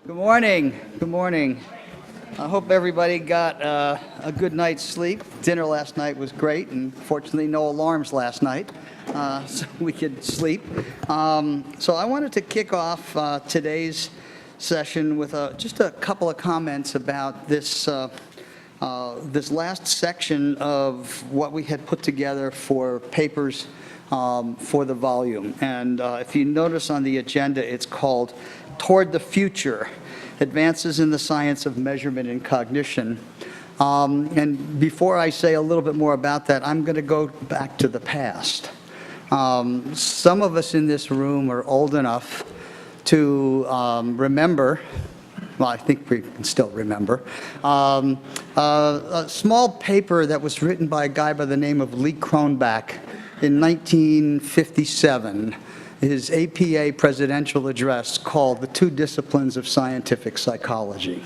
Good morning. Good morning. I hope everybody got a good night's sleep. Dinner last night was great, and fortunately no alarms last night, so we could sleep. So I wanted to kick off today's session with just a couple of comments about this last section of what we had put together for papers for the volume. And if you notice on the agenda, it's called Toward the Future, Advances in the Science of Measurement and Cognition. And before I say a little bit more about that, I'm going to go back to the past. Some of us in this room are old enough to remember, well, I think we can still remember, a small paper that was written by a guy by the name of Lee Cronbach in 1957, his APA presidential address called The Two Disciplines of Scientific Psychology.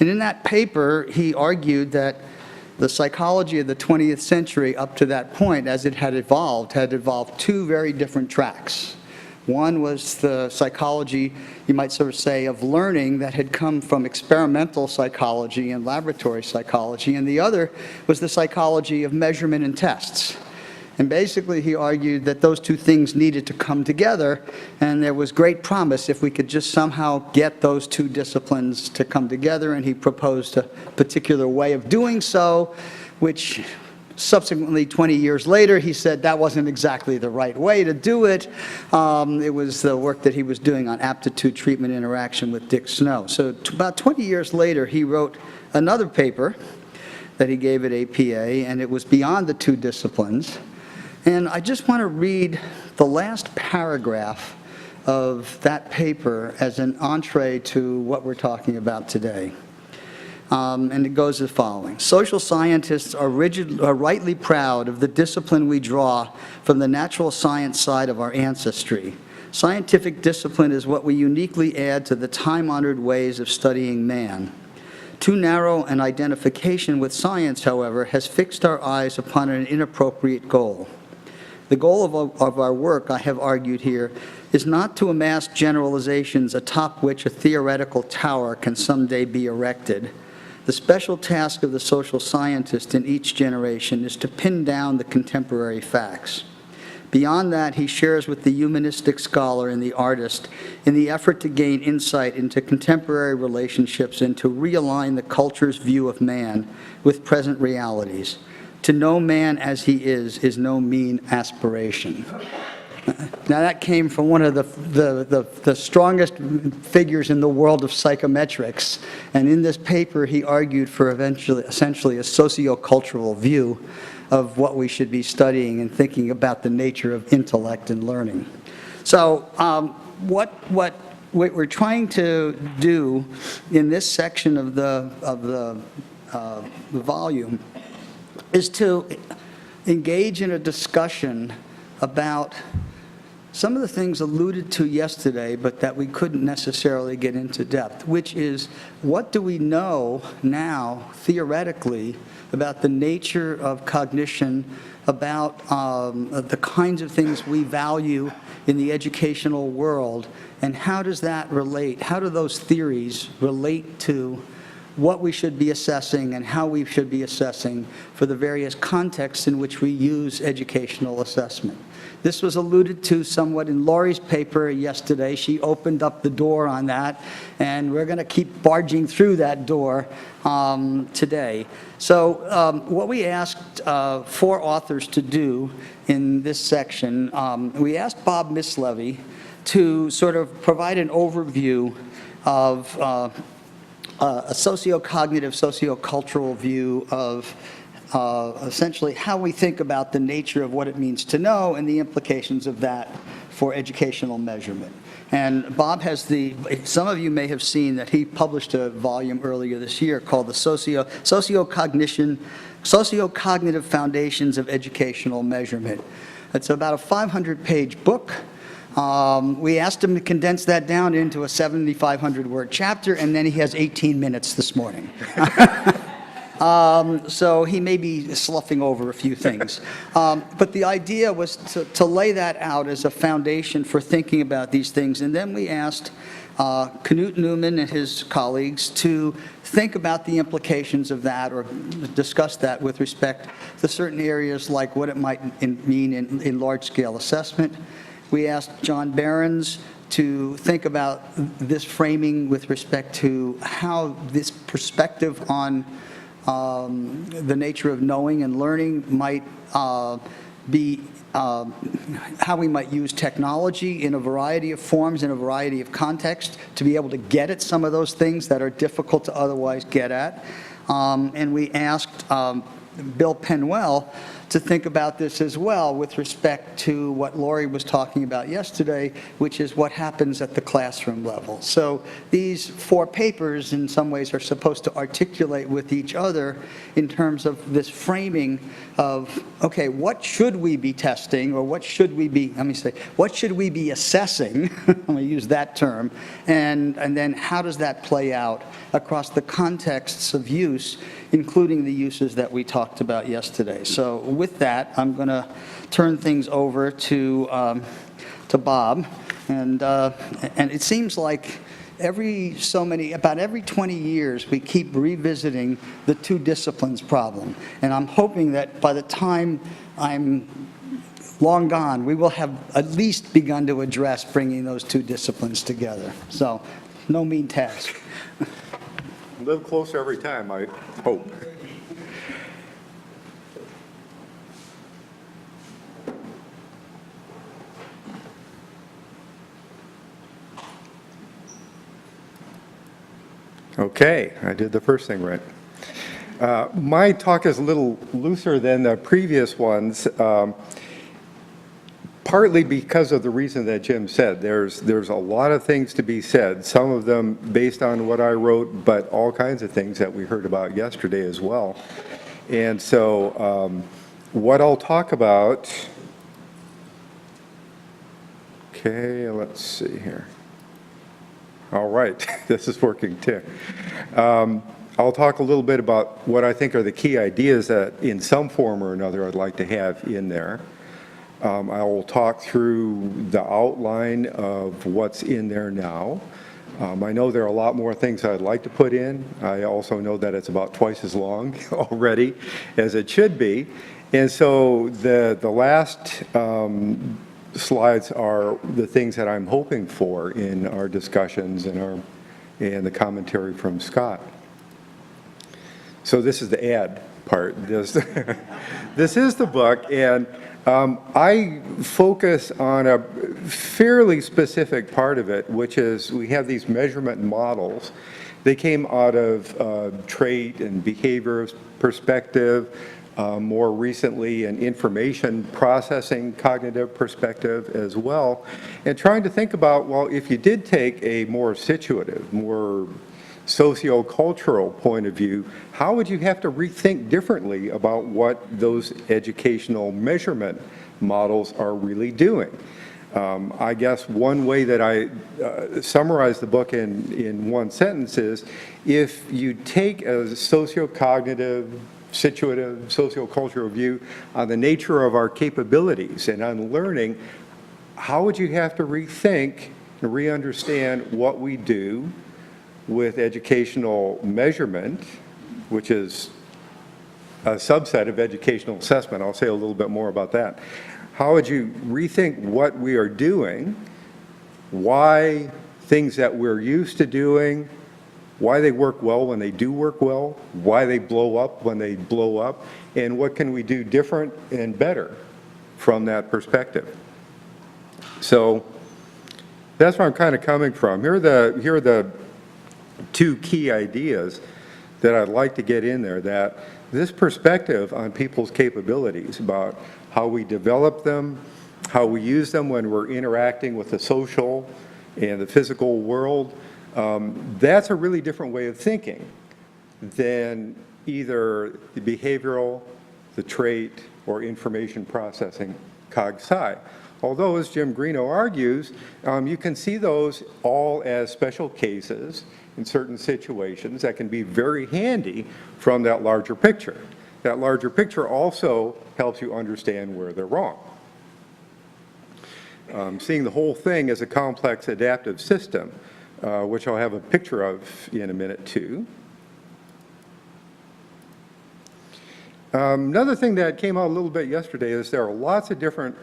And in that paper, he argued that the psychology of the 20th century up to that point, as it had evolved two very different tracks. One was the psychology, you might sort of say, of learning that had come from experimental psychology and laboratory psychology, and the other was the psychology of measurement and tests. And basically, he argued that those two things needed to come together, and there was great promise if we could just somehow get those two disciplines to come together, and he proposed a particular way of doing so, which subsequently, 20 years later, he said that wasn't exactly the right way to do it. It was the work that he was doing on aptitude treatment interaction with Dick Snow. So about 20 years later, he wrote another paper that he gave at APA, and it was beyond the two disciplines. And I just want to read the last paragraph of that paper as an entree to what we're talking about today. And it goes as following. Social scientists are rightly proud of the discipline we draw from the natural science side of our ancestry. Scientific discipline is what we uniquely add to the time-honored ways of studying man. Too narrow an identification with science, however, has fixed our eyes upon an inappropriate goal. The goal of our work, I have argued here, is not to amass generalizations atop which a theoretical tower can someday be erected. The special task of the social scientist in each generation is to pin down the contemporary facts. Beyond that, he shares with the humanistic scholar and the artist in the effort to gain insight into contemporary relationships and to realign the culture's view of man with present realities. To know man as he is no mean aspiration. Now that came from one of the strongest figures in the world of psychometrics, and in this paper he argued for essentially a sociocultural view of what we should be studying and thinking about the nature of intellect and learning. So what we're trying to do in this section of the volume is to engage in a discussion about some of the things alluded to yesterday, but that we couldn't necessarily get into depth, which is what do we know now, theoretically, about the nature of cognition, about the kinds of things we value in the educational world, and how does that relate, how do those theories relate to what we should be assessing and how we should be assessing for the various contexts in which we use educational assessment. This was alluded to somewhat in Laurie's paper yesterday. She opened up the door on that, and we're going to keep barging through that door today. So what we asked four authors to do in this section, we asked Bob Mislevy to sort of provide an overview of a socio-cognitive, socio-cultural view of essentially how we think about the nature of what it means to know and the implications of that for educational measurement. And Bob has some of you may have seen that he published a volume earlier this year called the Socio-Cognitive Foundations of Educational Measurement. It's about a 500-page book. We asked him to condense that down into a 7,500-word chapter, and then he has 18 minutes this morning. So he may be sloughing over a few things. But the idea was to lay that out as a foundation for thinking about these things. And then we asked Knut Newman and his colleagues to think about the implications of that or discuss that with respect to certain areas like what it might mean in large-scale assessment. We asked John Behrens to think about this framing with respect to how this perspective on the nature of knowing and learning might be how we might use technology in a variety of forms, in a variety of contexts, to be able to get at some of those things that are difficult to otherwise get at. And we asked Bill Penwell to think about this as well with respect to what Laurie was talking about yesterday, which is what happens at the classroom level. So these 4 papers in some ways are supposed to articulate with each other in terms of this framing of, okay, what should we be testing, or what should we be, what should we be assessing, I'm going to use that term, and then how does that play out across the contexts of use, including the uses that we talked about yesterday. So with that, I'm going to turn things over to Bob, and it seems like about every 20 years, we keep revisiting the 2 disciplines problem, and I'm hoping that by the time I'm long gone, we will have at least begun to address bringing those 2 disciplines together. So, no mean task. A little closer every time, I hope. Okay, I did the first thing right. My talk is a little looser than the previous ones, partly because of the reason that Jim said. There's a lot of things to be said, some of them based on what I wrote, but all kinds of things that we heard about yesterday as well. And so what I'll talk about, okay, let's see here. All right, this is working too. I'll talk a little bit about what I think are the key ideas that in some form or another I'd like to have in there. I will talk through the outline of what's in there now. I know there are a lot more things I'd like to put in. I also know that it's about twice as long already as it should be. And so the last slides are the things that I'm hoping for in our discussions and the commentary from Scott. So this is the ad part. This is the book, and I focus on a fairly specific part of it, which is we have these measurement models. They came out of trait and behavior perspective, more recently an information processing cognitive perspective as well, and trying to think about, well, if you did take a more situative, more socio-cultural point of view, how would you have to rethink differently about what those educational measurement models are really doing? I guess one way that I summarize the book in one sentence is, if you take a socio-cognitive, situative, socio-cultural view on the nature of our capabilities and on learning, how would you have to rethink and re-understand what we do with educational measurement, which is a subset of educational assessment? I'll say a little bit more about that. How would you rethink what we are doing, why things that we're used to doing, why they work well when they do work well, why they blow up when they blow up, and what can we do different and better from that perspective? So that's where I'm kind of coming from. Here are the 2 key ideas that I'd like to get in there, that this perspective on people's capabilities, about how we develop them, how we use them when we're interacting with the social and the physical world, that's a really different way of thinking than either the behavioral, the trait, or information processing cog-sci. Although, as Jim Greeno argues, you can see those all as special cases in certain situations that can be very handy from that larger picture. That larger picture also helps you understand where they're wrong. Seeing the whole thing as a complex adaptive system, which I'll have a picture of in a minute too. Another thing that came out a little bit yesterday is there are lots of different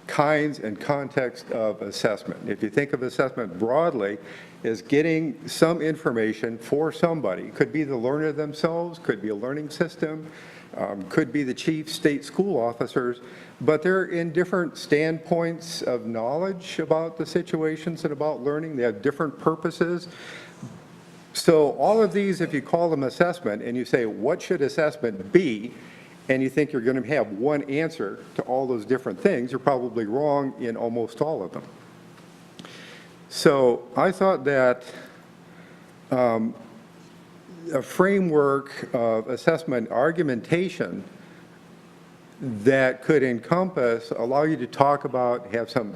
kinds and contexts of assessment. If you think of assessment broadly as getting some information for somebody, could be the learner themselves, could be a learning system, could be the chief state school officers, but they're in different standpoints of knowledge about the situations and about learning. They have different purposes. So all of these, if you call them assessment and you say, what should assessment be? And you think you're going to have one answer to all those different things, you're probably wrong in almost all of them. So I thought that a framework of assessment argumentation that could encompass, allow you to talk about, have some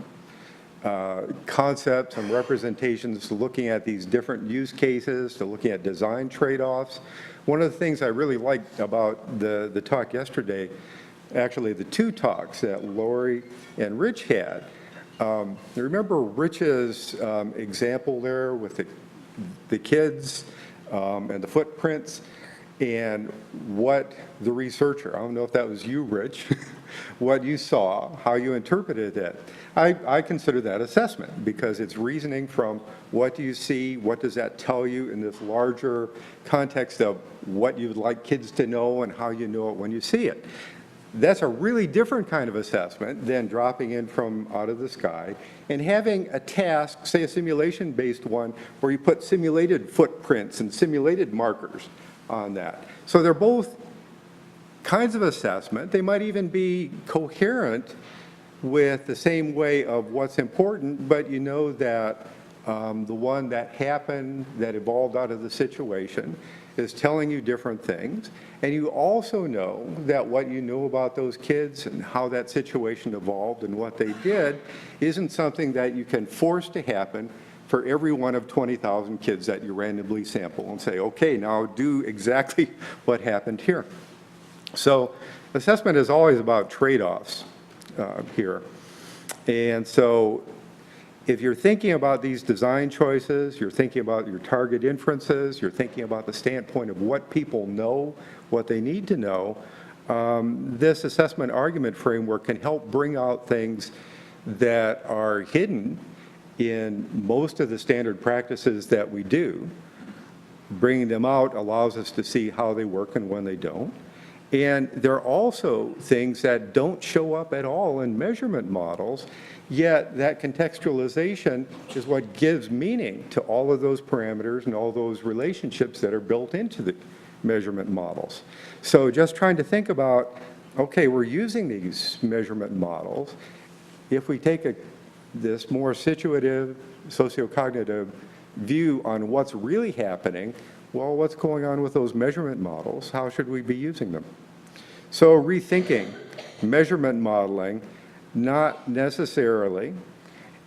concepts, some representations, looking at these different use cases, to looking at design trade-offs. One of the things I really liked about the talk yesterday, actually the two talks that Lori and Rich had, remember Rich's example there with the kids and the footprints, and what the researcher, I don't know if that was you, Rich, what you saw, how you interpreted it. I consider that assessment because it's reasoning from what do you see, what does that tell you in this larger context of what you'd like kids to know and how you know it when you see it. That's a really different kind of assessment than dropping in from out of the sky and having a task, say a simulation-based one, where you put simulated footprints and simulated markers on that. So they're both kinds of assessment. They might even be coherent with the same way of what's important, but you know that the one that happened, that evolved out of the situation, is telling you different things. And you also know that what you know about those kids and how that situation evolved and what they did isn't something that you can force to happen for every one of 20,000 kids that you randomly sample and say, okay, now do exactly what happened here. So assessment is always about trade-offs here. And so if you're thinking about these design choices, you're thinking about your target inferences, you're thinking about the standpoint of what people know, what they need to know, this assessment argument framework can help bring out things that are hidden in most of the standard practices that we do. Bringing them out allows us to see how they work and when they don't. And there are also things that don't show up at all in measurement models, yet that contextualization is what gives meaning to all of those parameters and all those relationships that are built into the measurement models. So just trying to think about, okay, we're using these measurement models. If we take this more situative, sociocognitive view on what's really happening, well, what's going on with those measurement models? How should we be using them? So rethinking measurement modeling, not necessarily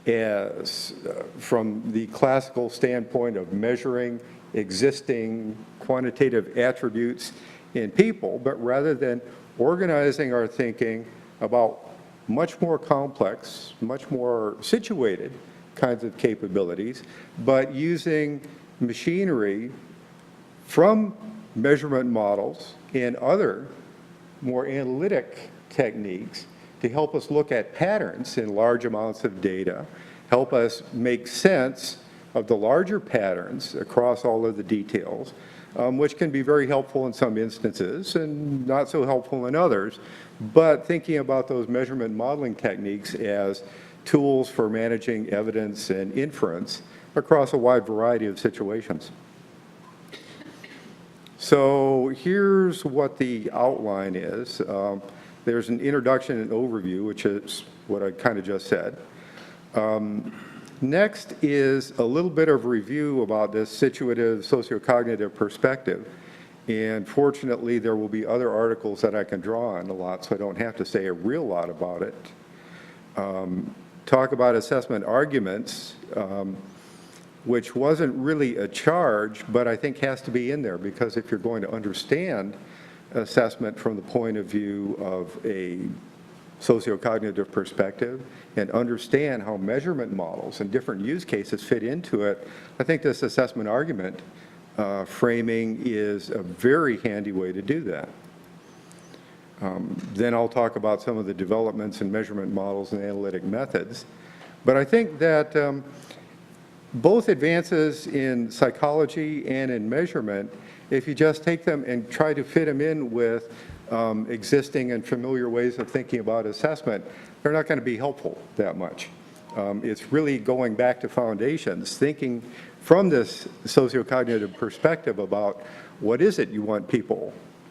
as from the classical standpoint of measuring existing quantitative attributes in people, but rather than organizing our thinking about much more complex, much more situated kinds of capabilities, but using machinery from measurement models and other more analytic techniques to help us look at patterns in large amounts of data, help us make sense of the larger patterns across all of the details, which can be very helpful in some instances and not so helpful in others, but thinking about those measurement modeling techniques as tools for managing evidence and inference across a wide variety of situations. So here's what the outline is. There's an introduction and overview, which is what I kind of just said. Next is a little bit of review about this situative sociocognitive perspective. And fortunately, there will be other articles that I can draw on a lot, so I don't have to say a real lot about it. Talk about assessment arguments, which wasn't really a charge, but I think has to be in there, because if you're going to understand assessment from the point of view of a sociocognitive perspective and understand how measurement models and different use cases fit into it, I think this assessment argument framing is a very handy way to do that. Then I'll talk about some of the developments in measurement models and analytic methods. But I think that both advances in psychology and in measurement, if you just take them and try to fit them in with existing and familiar ways of thinking about assessment, they're not going to be helpful that much. It's really going back to foundations, thinking from this sociocognitive perspective about what is it you want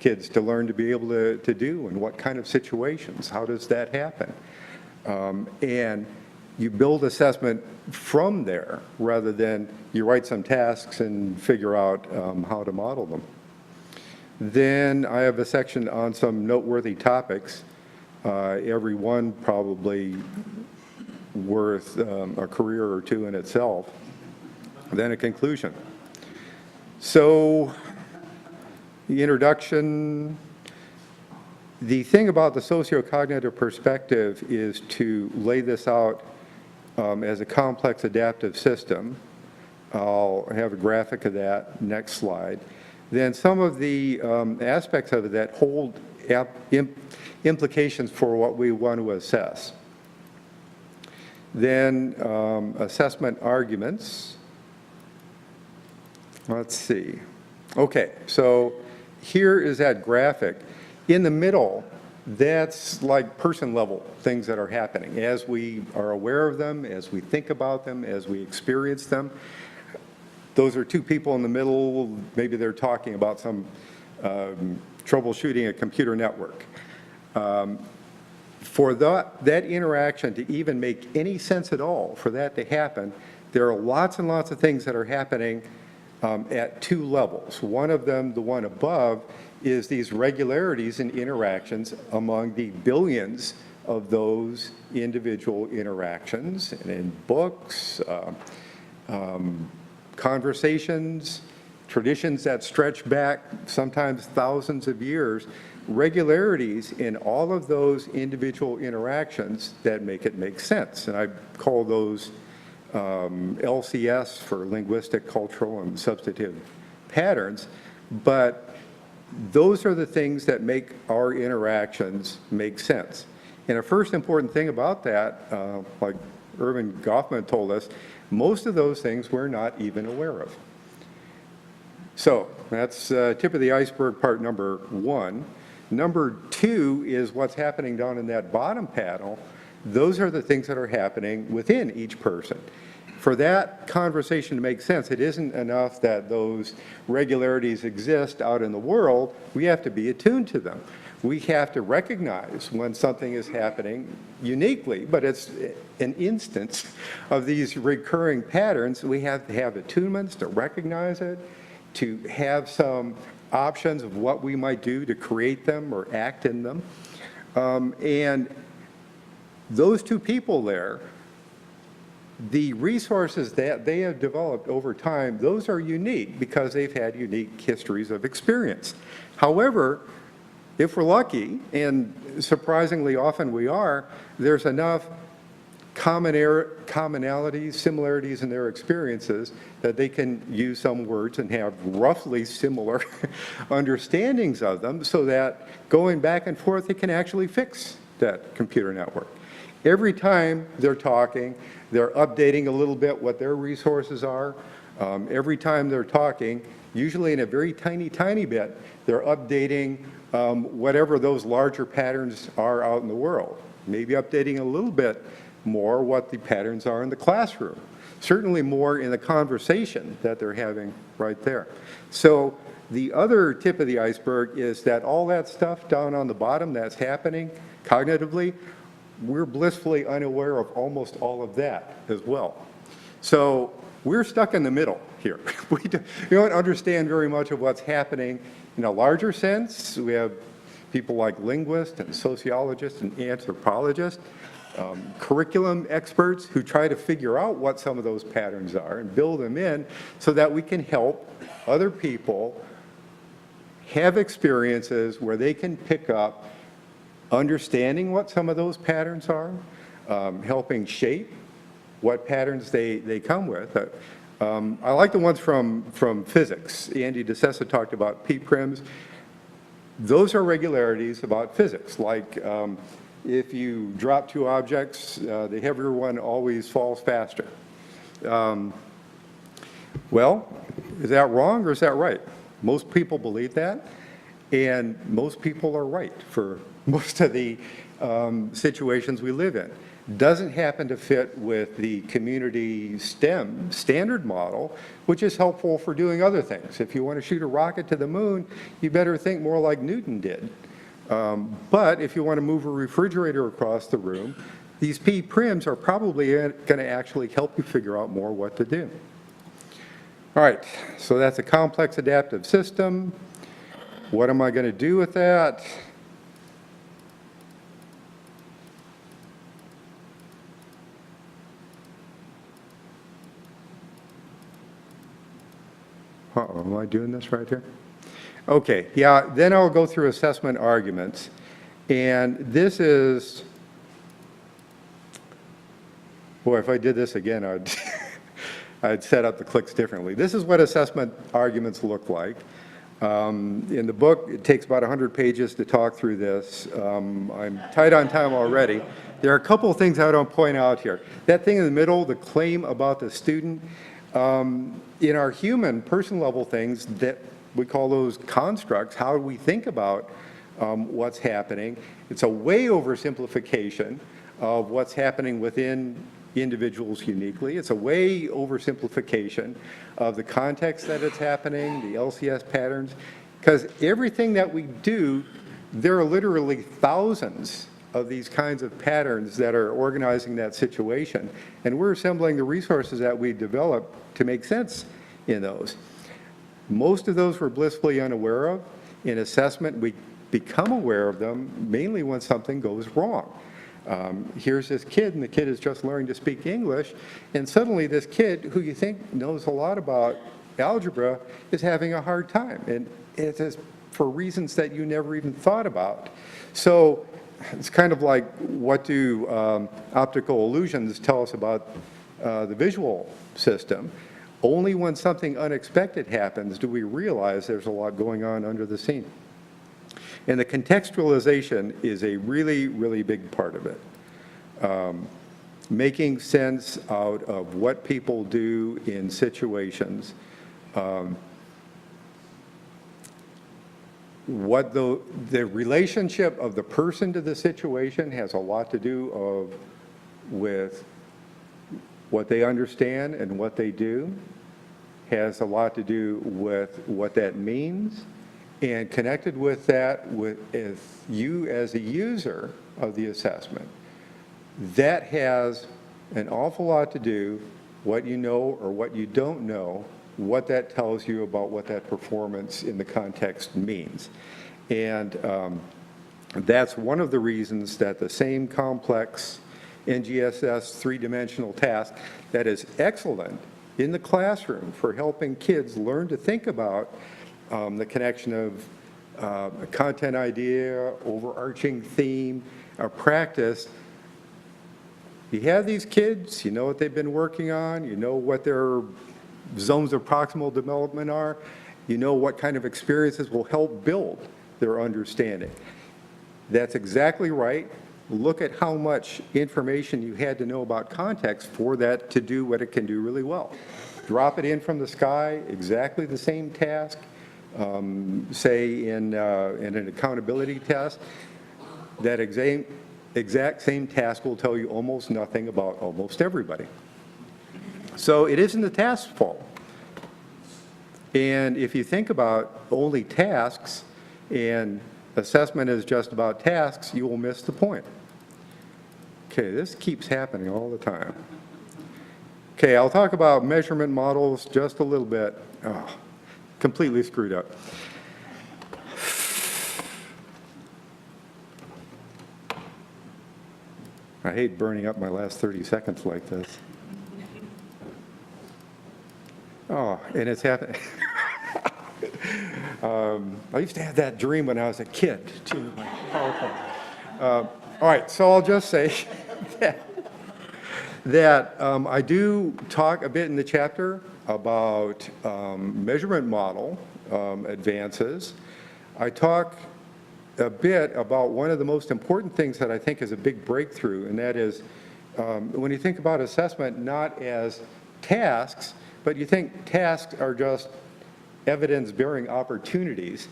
kids to learn to be able to do, and what kind of situations, how does that happen? And you build assessment from there rather than you write some tasks and figure out how to model them. Then I have a section on some noteworthy topics, every one probably worth a career or two in itself. Then a conclusion. So the introduction, the thing about the sociocognitive perspective is to lay this out as a complex adaptive system. I'll have a graphic of that next slide. Then some of the aspects of it that hold implications for what we want to assess. Then assessment arguments. Let's see. Okay, so here is that graphic. In the middle, that's like person level things that are happening as we are aware of them, as we think about them, as we experience them. Those are two people in the middle. Maybe they're talking about some troubleshooting a computer network. For that interaction to even make any sense at all, for that to happen, there are lots and lots of things that are happening at two levels. One of them, the one above, is these regularities in interactions among the billions of those individual interactions, and in books, conversations, traditions that stretch back sometimes thousands of years, regularities in all of those individual interactions that make it make sense. And I call those LCS for linguistic, cultural, and substantive patterns. But those are the things that make our interactions make sense. And a first important thing about that, like Irvin Goffman told us, most of those things we're not even aware of. So that's tip of the iceberg part number one. Number two is what's happening down in that bottom panel. Those are the things that are happening within each person. For that conversation to make sense, it isn't enough that those regularities exist out in the world. We have to be attuned to them. We have to recognize when something is happening uniquely, but it's an instance of these recurring patterns. We have to have attunements to recognize it, to have some options of what we might do to create them or act in them. And those two people there, the resources that they have developed over time, those are unique because they've had unique histories of experience. However, if we're lucky, and surprisingly often we are, there's enough commonalities, similarities in their experiences that they can use some words and have roughly similar understandings of them, so that going back and forth, they can actually fix that computer network. Every time they're talking, they're updating a little bit what their resources are. Every time they're talking, usually in a very tiny, tiny bit, they're updating whatever those larger patterns are out in the world. Maybe updating a little bit more what the patterns are in the classroom. Certainly more in the conversation that they're having right there. So the other tip of the iceberg is that all that stuff down on the bottom that's happening cognitively, we're blissfully unaware of almost all of that as well. So we're stuck in the middle here. We don't understand very much of what's happening in a larger sense. We have people like linguists and sociologists and anthropologists, curriculum experts who try to figure out what some of those patterns are and build them in so that we can help other people have experiences where they can pick up understanding what some of those patterns are, helping shape what patterns they come with. I like the ones from physics. Andy DeSessa talked about p-prims. Those are regularities about physics, like if you drop two objects, the heavier one always falls faster. Well, is that wrong or is that right? Most people believe that, and most people are right for most of the situations we live in. Doesn't happen to fit with the community STEM standard model, which is helpful for doing other things. If you want to shoot a rocket to the moon, you better think more like Newton did. But if you want to move a refrigerator across the room, these p-prims are probably going to actually help you figure out more what to do. All right, so that's a complex adaptive system. What am I going to do with that? Uh-oh, am I doing this right here? Okay, yeah, then I'll go through assessment arguments. And this is, boy, if I did this again, I'd set up the clicks differently. This is what assessment arguments look like. In the book, it takes about 100 pages to talk through this. I'm tight on time already. There are a couple of things I don't point out here. That thing in the middle, the claim about the student, in our human person level things, that we call those constructs, how we think about what's happening. It's a way oversimplification of what's happening within individuals uniquely. It's a way oversimplification of the context that it's happening, the LCS patterns, because everything that we do, there are literally thousands of these kinds of patterns that are organizing that situation, and we're assembling the resources that we develop to make sense in those. Most of those we're blissfully unaware of. In assessment, we become aware of them mainly when something goes wrong. Here's this kid, and the kid is just learning to speak English, and suddenly this kid, who you think knows a lot about algebra, is having a hard time, and it is for reasons that you never even thought about. So it's kind of like, what do optical illusions tell us about the visual system? Only when something unexpected happens do we realize there's a lot going on under the scene. And the contextualization is a really, really big part of it. Making sense out of what people do in situations. What the relationship of the person to the situation has a lot to do with what they understand and what they do, has a lot to do with what that means, and connected with that, as you as a user of the assessment, that has an awful lot to do what you know or what you don't know, what that tells you about what that performance in the context means. And that's one of the reasons that the same complex NGSS three-dimensional task that is excellent in the classroom for helping kids learn to think about the connection of a content idea, overarching theme, a practice. You have these kids, you know what they've been working on, you know what their zones of proximal development are, you know what kind of experiences will help build their understanding. That's exactly right. Look at how much information you had to know about context for that to do what it can do really well. Drop it in from the sky, exactly the same task, say in an accountability test, that exact same task will tell you almost nothing about almost everybody. So it isn't the task's fault. And if you think about only tasks and assessment is just about tasks, you will miss the point. Okay, this keeps happening all the time. Okay, I'll talk about measurement models just a little bit. Oh, completely screwed up. I hate burning up my last 30 seconds like this. Oh, and it's happening. I used to have that dream when I was a kid, too. All right, so I'll just say that I do talk a bit in the chapter about measurement model advances. I talk a bit about one of the most important things that I think is a big breakthrough, and that is when you think about assessment not as tasks, but you think tasks are just evidence-bearing opportunities.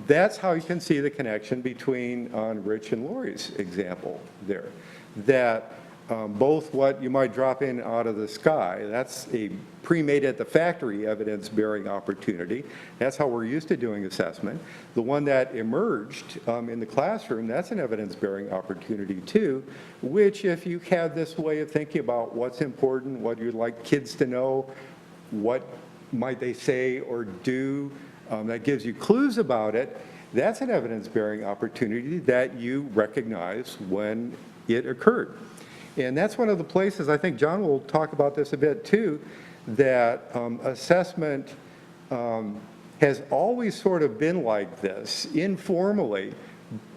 That's how you can see the connection between on Rich and Lori's example there. That both what you might drop in out of the sky, that's a pre-made at the factory evidence-bearing opportunity. That's how we're used to doing assessment. The one that emerged in the classroom, that's an evidence-bearing opportunity too, which if you have this way of thinking about what's important, what you'd like kids to know, what might they say or do, that gives you clues about it, that's an evidence-bearing opportunity that you recognize when it occurred. And that's one of the places, I think John will talk about this a bit too, that assessment has always sort of been like this, informally,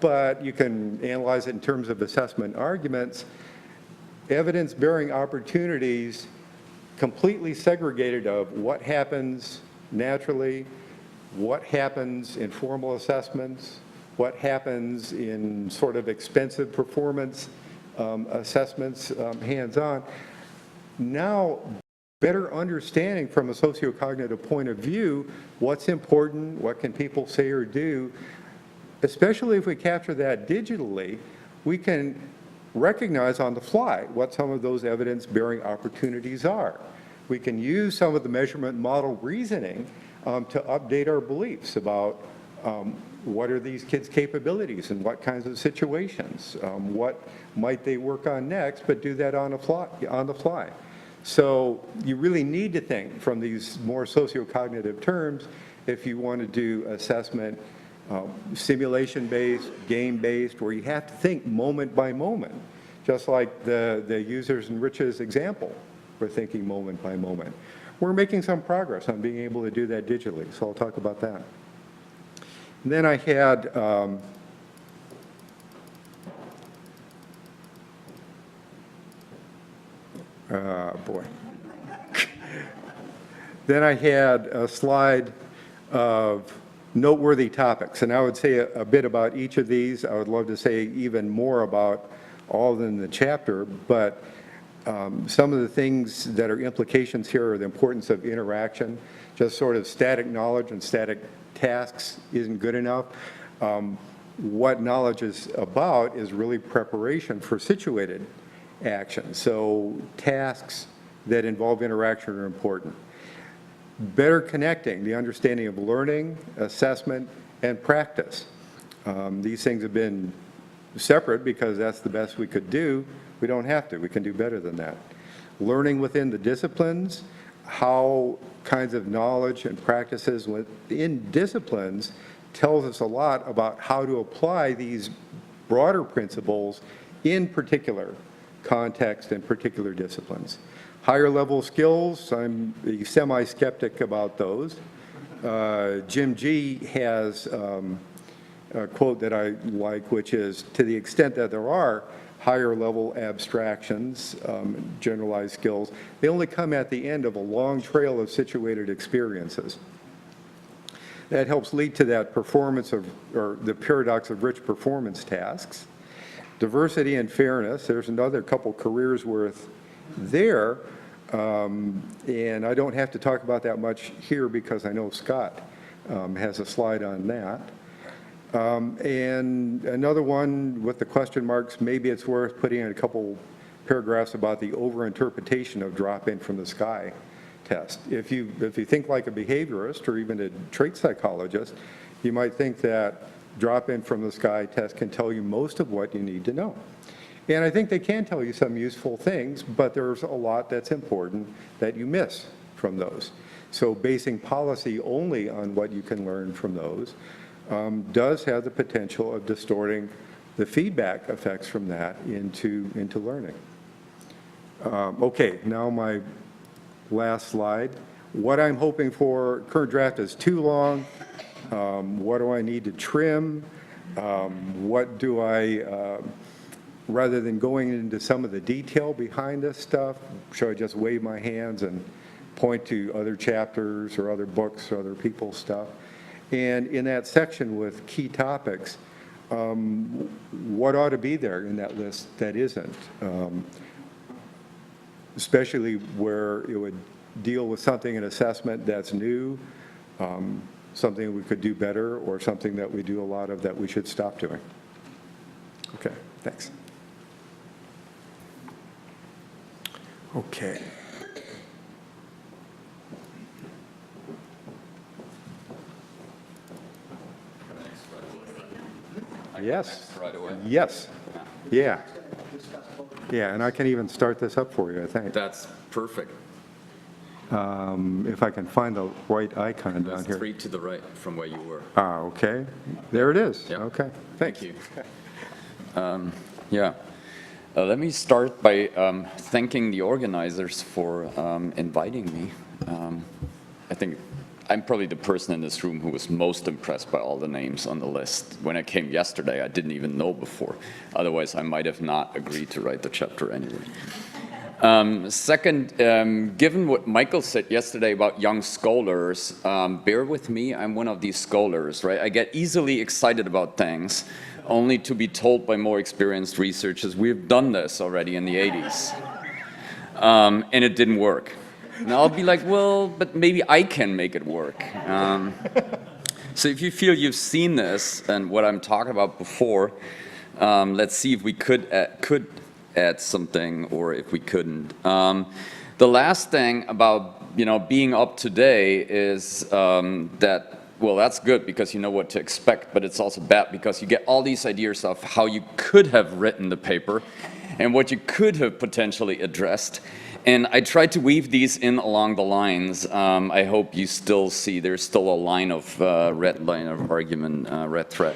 but you can analyze it in terms of assessment arguments. Evidence-bearing opportunities completely segregated of what happens naturally, what happens in formal assessments, what happens in sort of expensive performance assessments, hands-on. Now, better understanding from a sociocognitive point of view what's important, what can people say or do, especially if we capture that digitally, we can recognize on the fly what some of those evidence-bearing opportunities are. We can use some of the measurement model reasoning to update our beliefs about what are these kids' capabilities in what kinds of situations, what might they work on next, but do that on the fly. So you really need to think from these more sociocognitive terms if you want to do assessment simulation-based, game-based, where you have to think moment by moment, just like the users in Rich's example, we're thinking moment by moment. We're making some progress on being able to do that digitally, so I'll talk about that. And then I had boy. Then I had a slide of noteworthy topics, and I would say a bit about each of these. I would love to say even more about all of them in the chapter, but some of the things that are implications here are the importance of interaction. Just sort of static knowledge and static tasks isn't good enough. What knowledge is about is really preparation for situated action. So tasks that involve interaction are important. Better connecting the understanding of learning, assessment, and practice. These things have been separate because that's the best we could do. We don't have to. We can do better than that. Learning within the disciplines, how kinds of knowledge and practices within disciplines tells us a lot about how to apply these broader principles in particular context and particular disciplines. Higher level skills, I'm a semi-skeptic about those. Jim G. has a quote that I like, which is, to the extent that there are higher level abstractions, generalized skills, they only come at the end of a long trail of situated experiences. That helps lead to that performance of, or the paradox of rich performance tasks. Diversity and fairness, there's another couple careers worth there, and I don't have to talk about that much here because I know Scott has a slide on that. And another one with the question marks, maybe it's worth putting in a couple paragraphs about the overinterpretation of drop-in from the sky test. If you think like a behaviorist or even a trait psychologist, you might think that drop-in from the sky test can tell you most of what you need to know. And I think they can tell you some useful things, but there's a lot that's important that you miss from those. So basing policy only on what you can learn from those does have the potential of distorting the feedback effects from that into learning. Okay, now my last slide. What I'm hoping for, Cur Draft is too long. What do I need to trim? What do I, rather than going into some of the detail behind this stuff, should I just wave my hands and point to other chapters or other books or other people's stuff? And in that section with key topics, what ought to be there in that list that isn't? Especially where it would deal with something in assessment that's new, something we could do better, or something that we do a lot of that we should stop doing. Okay, thanks. Okay. Yes. Right away. Yes. Yeah. Yeah, and I can even start this up for you, I think. That's perfect. If I can find the right icon down That's here. 3 to the right from where you were. Okay. There it is. Yep. Okay. Thanks. Thank you. Yeah. Let me start by thanking the organizers for inviting me. I think I'm probably the person in this room who was most impressed by all the names on the list. When I came yesterday, I didn't even know before. Otherwise, I might have not agreed to write the chapter anyway. Second, given what Michael said yesterday about young scholars, bear with me, I'm one of these scholars, right? I get easily excited about things, only to be told by more experienced researchers, we've done this already in the 80s, and it didn't work. And I'll be like, well, but maybe I can make it work. So if you feel you've seen this and what I'm talking about before, let's see if we could add something or if we couldn't. The last thing about being up to date is that, well, that's good because you know what to expect, but it's also bad because you get all these ideas of how you could have written the paper and what you could have potentially addressed. And I tried to weave these in along the lines. I hope you still see there's still a line of red line of argument, red thread.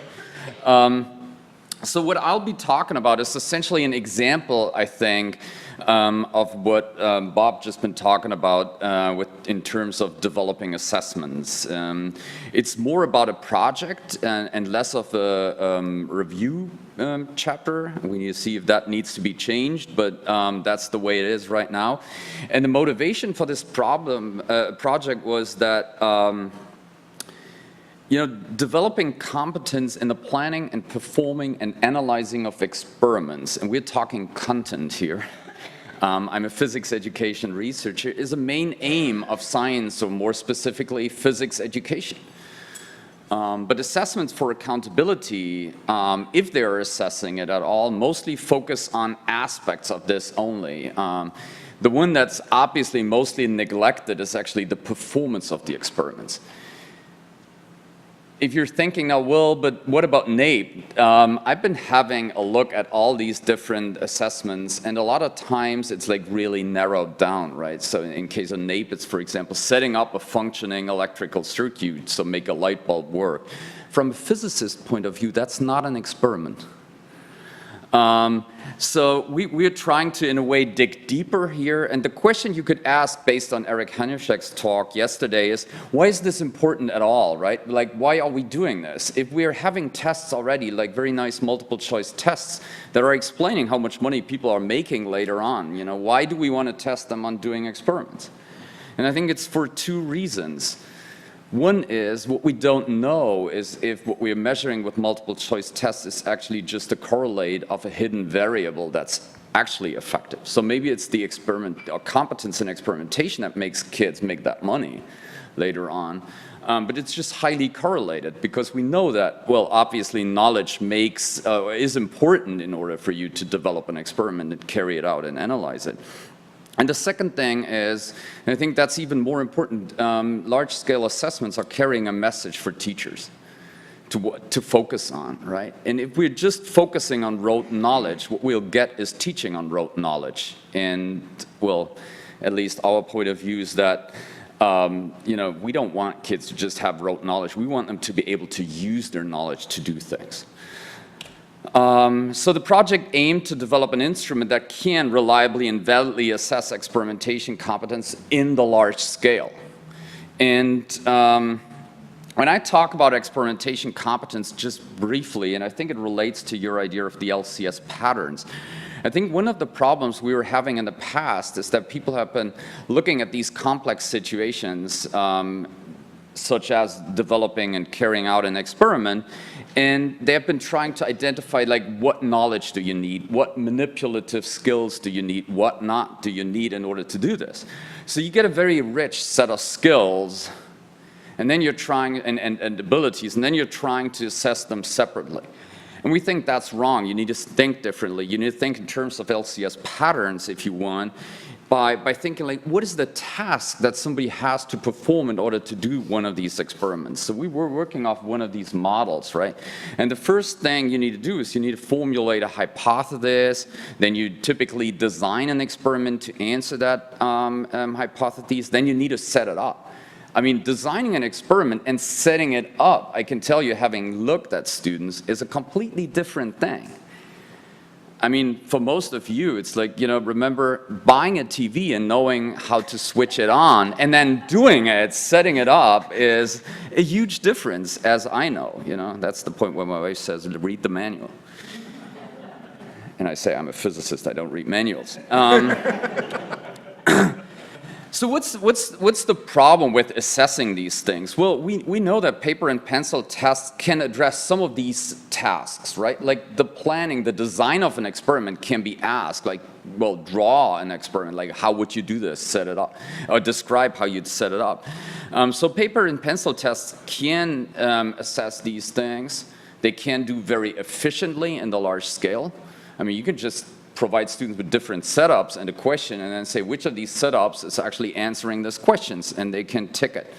So what I'll be talking about is essentially an example, I think, of what Bob just been talking about in terms of developing assessments. It's more about a project and less of a review chapter. We need to see if that needs to be changed, but that's the way it is right now. And the motivation for this project was that developing competence in the planning and performing and analyzing of experiments, and we're talking content here. I'm a physics education researcher, is a main aim of science, or more specifically, physics education. But assessments for accountability, if they're assessing it at all, mostly focus on aspects of this only. The one that's obviously mostly neglected is actually the performance of the experiments. If you're thinking now, well, but what about NAEP? I've been having a look at all these different assessments, and a lot of times it's like really narrowed down, right? So in case of NAEP, it's, for example, setting up a functioning electrical circuit, so make a light bulb work. From a physicist point of view, that's not an experiment. So we're trying to, in a way, dig deeper here. And the question you could ask based on Eric Hanushek's talk yesterday is, why is this important at all, right? Like, why are we doing this? If we're having tests already, like very nice multiple choice tests that are explaining how much money people are making later on, why do we want to test them on doing experiments? And I think it's for 2 reasons. One is, what we don't know is if what we're measuring with multiple choice tests is actually just a correlate of a hidden variable that's actually effective. So maybe it's the experiment or competence in experimentation that makes kids make that money later on. But it's just highly correlated because we know that, well, obviously knowledge is important in order for you to develop an experiment and carry it out and analyze it. And the second thing is, and I think that's even more important, large-scale assessments are carrying a message for teachers to focus on, right? And if we're just focusing on rote knowledge, what we'll get is teaching on rote knowledge. And, well, at least our point of view is that, we don't want kids to just have rote knowledge. We want them to be able to use their knowledge to do things. So the project aimed to develop an instrument that can reliably and validly assess experimentation competence in the large scale. And when I talk about experimentation competence just briefly, and I think it relates to your idea of the LCS patterns, I think one of the problems we were having in the past is that people have been looking at these complex situations, such as developing and carrying out an experiment, and they have been trying to identify, like, what knowledge do you need, what manipulative skills do you need, what not do you need in order to do this. So you get a very rich set of skills, and then you're trying, and abilities, and then you're trying to assess them separately. And we think that's wrong. You need to think differently. You need to think in terms of LCS patterns, if you want, by thinking, like, what is the task that somebody has to perform in order to do one of these experiments? So we were working off one of these models, right? And the first thing you need to do is you need to formulate a hypothesis. Then you typically design an experiment to answer that hypothesis. Then you need to set it up. I mean, designing an experiment and setting it up, I can tell you, having looked at students, is a completely different thing. I mean, for most of you, it's like, you know, remember buying a TV and knowing how to switch it on, and then doing it, setting it up, is a huge difference, as I know, you know. That's the point where my wife says, read the manual. And I say, I'm a physicist, I don't read manuals. So what's the problem with assessing these things? Well, we know that paper and pencil tests can address some of these tasks, right? Like the planning, the design of an experiment can be asked, like, well, draw an experiment, like how would you do this, set it up, or describe how you'd set it up. So paper and pencil tests can assess these things. They can do very efficiently in the large scale. I mean, you can just provide students with different setups and a question, and then say which of these setups is actually answering these questions, and they can tick it.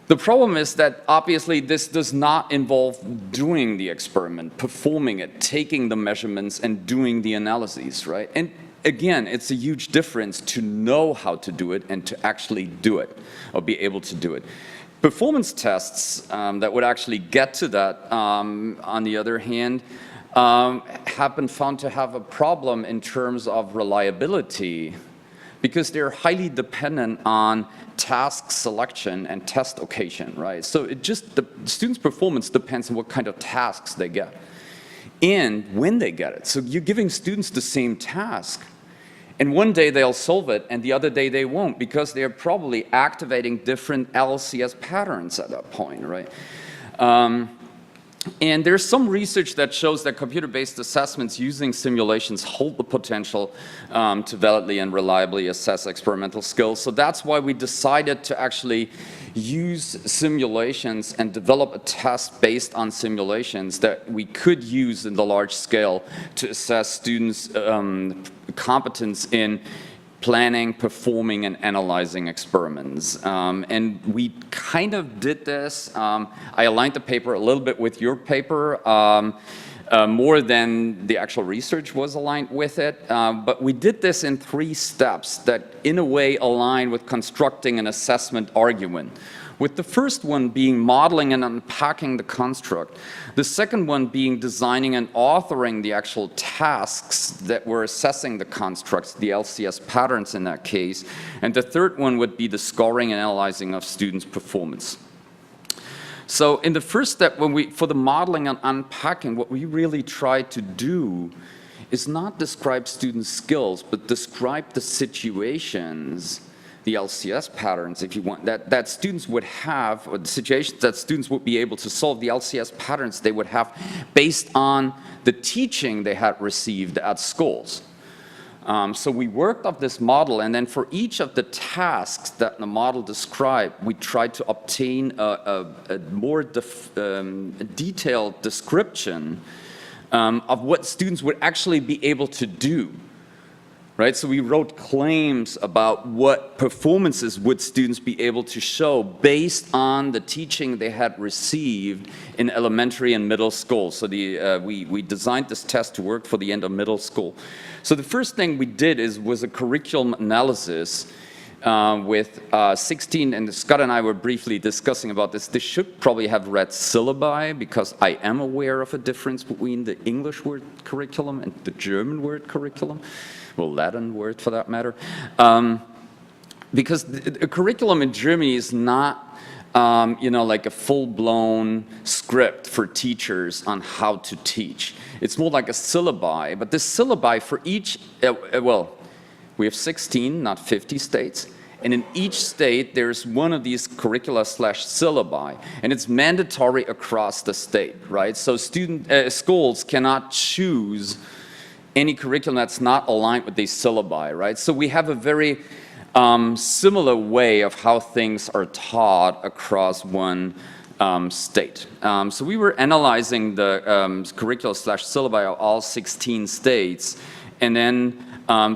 The problem is that obviously this does not involve doing the experiment, performing it, taking the measurements, and doing the analyses, right? And again, it's a huge difference to know how to do it and to actually do it, or be able to do it. Performance tests that would actually get to that, on the other hand, have been found to have a problem in terms of reliability, because they're highly dependent on task selection and test occasion, right? So it just, the student's performance depends on what kind of tasks they get and when they get it. So you're giving students the same task, and one day they'll solve it and the other day they won't, because they're probably activating different LCS patterns at that point, right? And there's some research that shows that computer-based assessments using simulations hold the potential to validly and reliably assess experimental skills. So that's why we decided to actually use simulations and develop a test based on simulations that we could use in the large scale to assess students' competence in planning, performing, and analyzing experiments. And we kind of did this. I aligned the paper a little bit with your paper, more than the actual research was aligned with it. But we did this in 3 steps that in a way align with constructing an assessment argument, with the first one being modeling and unpacking the construct, the second one being designing and authoring the actual tasks that were assessing the constructs, the LCS patterns in that case, and the third one would be the scoring and analyzing of students' performance. So in the first step, for the modeling and unpacking, what we really try to do is not describe student skills, but describe the situations, the LCS patterns, if you want, that students would have, or the situations that students would be able to solve, the LCS patterns they would have based on the teaching they had received at schools. So we worked up this model, and then for each of the tasks that the model described, we tried to obtain a more detailed description of what students would actually be able to do. Right, so we wrote claims about what performances would students be able to show based on the teaching they had received in elementary and middle school. So we designed this test to work for the end of middle school. So the first thing we did was a curriculum analysis with 16, and Scott and I were briefly discussing about this. This should probably have read syllabi, because I am aware of a difference between the English word curriculum and the German word curriculum. Well, Latin word for that matter, because a curriculum in Germany is not like a full-blown script for teachers on how to teach. It's more like a syllabi, but this syllabi for each, well, we have 16, not 50 states, and in each state there's one of these curricula/syllabi, and it's mandatory across the state, right? So schools cannot choose any curriculum that's not aligned with these syllabi, right? So we have a very similar way of how things are taught across one state. So we were analyzing the curricula/syllabi of all 16 states, and then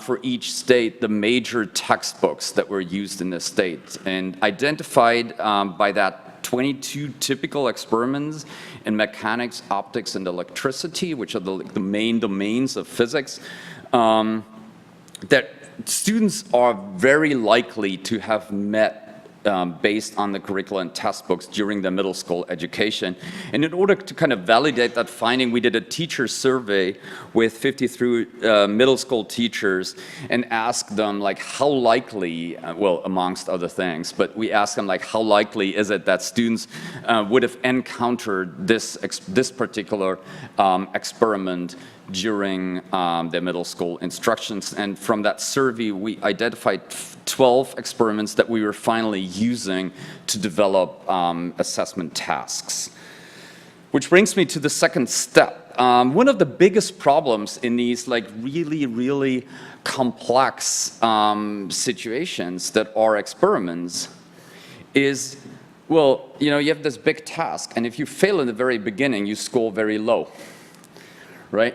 for each state, the major textbooks that were used in the state, and identified by that 22 typical experiments in mechanics, optics, and electricity, which are the main domains of physics, that students are very likely to have met based on the curricula and textbooks during their middle school education. And in order to kind of validate that finding, we did a teacher survey with 53 middle school teachers and asked them like how likely, well, amongst other things, but we asked them like how likely is it that students would have encountered this particular experiment during their middle school instructions. And from that survey, we identified 12 experiments that we were finally using to develop assessment tasks. Which brings me to the second step. One of the biggest problems in these like really complex situations that are experiments is, well, you have this big task, and if you fail in the very beginning, you score very low. Right?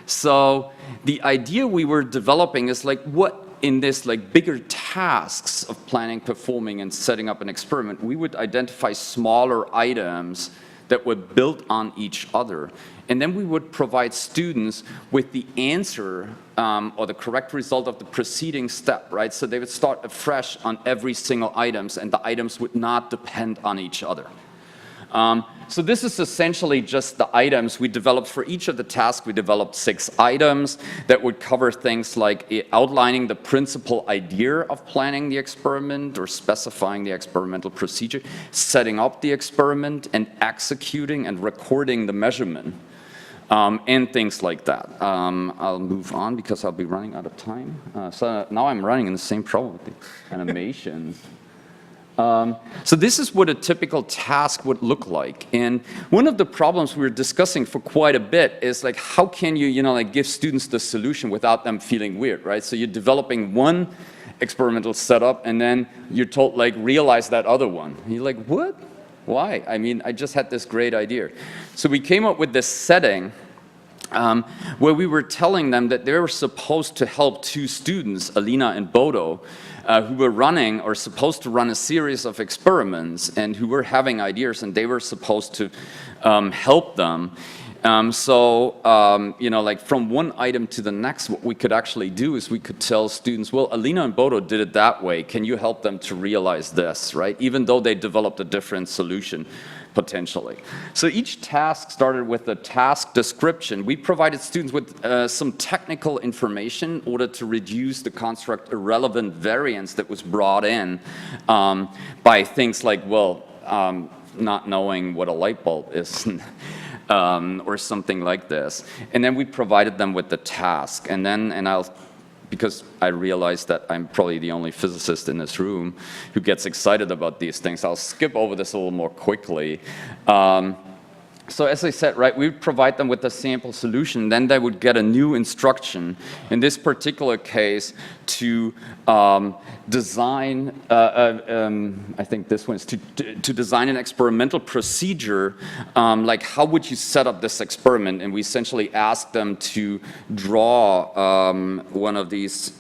So the idea we were developing is like what in this like bigger tasks of planning, performing, and setting up an experiment, we would identify smaller items that were built on each other. And then we would provide students with the answer or the correct result of the preceding step, right? So they would start afresh on every single items, and the items would not depend on each other. So this is essentially just the items we developed for each of the tasks. We developed 6 items that would cover things like outlining the principal idea of planning the experiment or specifying the experimental procedure, setting up the experiment, and executing and recording the measurement, and things like that. I'll move on because I'll be running out of time. So now I'm running in the same problem with the animations. So this is what a typical task would look like. And one of the problems we were discussing for quite a bit is like, how can you, like give students the solution without them feeling weird, right? So you're developing one experimental setup and then you're told like, realize that other one. And you're like, what? Why? I mean, I just had this great idea. So we came up with this setting where we were telling them that they were supposed to help 2 students, Alina and Bodo, who were running or supposed to run a series of experiments and who were having ideas, and they were supposed to help them. Like from one item to the next, what we could actually do is we could tell students, well, Alina and Bodo did it that way. Can you help them to realize this, right? Even though they developed a different solution, potentially. So each task started with a task description. We provided students with some technical information in order to reduce the construct irrelevant variance that was brought in by things like, well, not knowing what a light bulb is. Or something like this. And then we provided them with the task. Because I realized that I'm probably the only physicist in this room who gets excited about these things, I'll skip over this a little more quickly. So as I said, right, we would provide them with a sample solution, then they would get a new instruction, in this particular case, to design, I think this one is to design an experimental procedure, like how would you set up this experiment? And we essentially asked them to draw one of these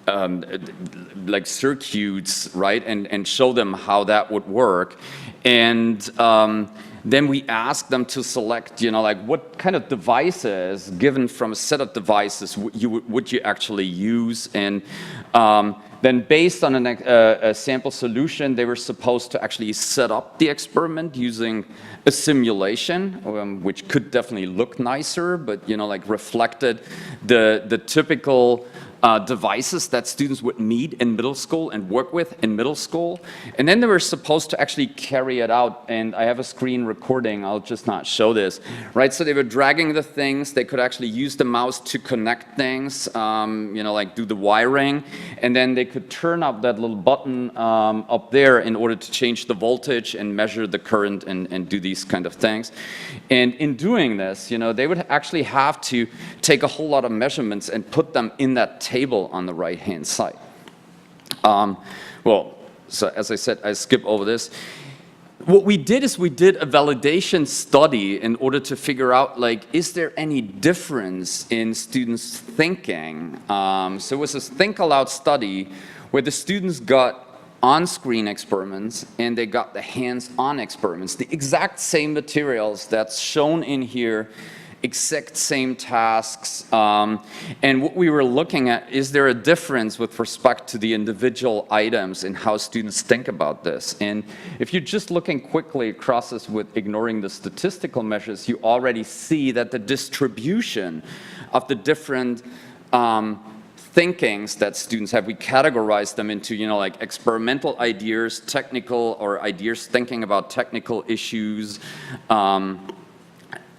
like circuits, right, and show them how that would work. And then we asked them to select, like what kind of devices, given from a set of devices, would you actually use? And then based on a sample solution, they were supposed to actually set up the experiment using a simulation, which could definitely look nicer, but like reflected the typical devices that students would meet in middle school and work with in middle school. And then they were supposed to actually carry it out. And I have a screen recording. I'll just not show this. Right? So they were dragging the things. They could actually use the mouse to connect things, like do the wiring. And then they could turn up that little button up there in order to change the voltage and measure the current and do these kind of things. And in doing this, they would actually have to take a whole lot of measurements and put them in that table on the right-hand side. So as I said, I skip over this. What we did is we did a validation study in order to figure out, is there any difference in students' thinking? So it was this think aloud study where the students got on-screen experiments and they got the hands-on experiments, the exact same materials that's shown in here, exact same tasks, and what we were looking at, is there a difference with respect to the individual items and how students think about this? And if you're just looking quickly across this with ignoring the statistical measures, you already see that the distribution of the different thinkings that students have, we categorize them into, experimental ideas, technical, or ideas thinking about technical issues,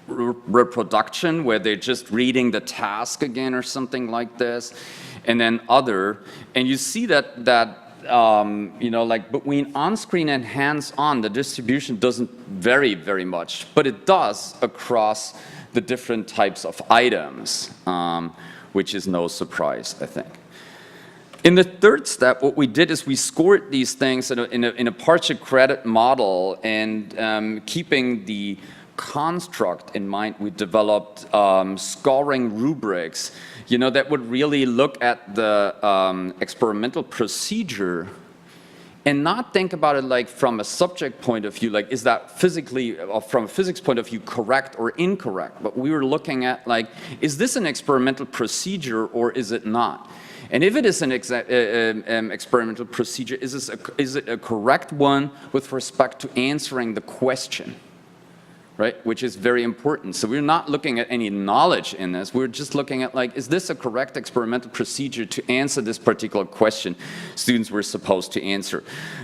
reproduction, where they're just reading the task again or something like this, and then other. And you see that between on-screen and hands-on, the distribution doesn't vary very much, but it does across the different types of items, which is no surprise, I think. In the third step, what we did is we scored these things in a partial credit model, and keeping the construct in mind, we developed scoring rubrics, that would really look at the experimental procedure and not think about it from a subject point of view, is that physically, or from a physics point of view, correct or incorrect? But we were looking at is this an experimental procedure or is it not? And if it is an experimental procedure, is it a correct one with respect to answering the question? Right, which is very important. So we're not looking at any knowledge in this. We're just looking at is this a correct experimental procedure to answer this particular question students were supposed to answer?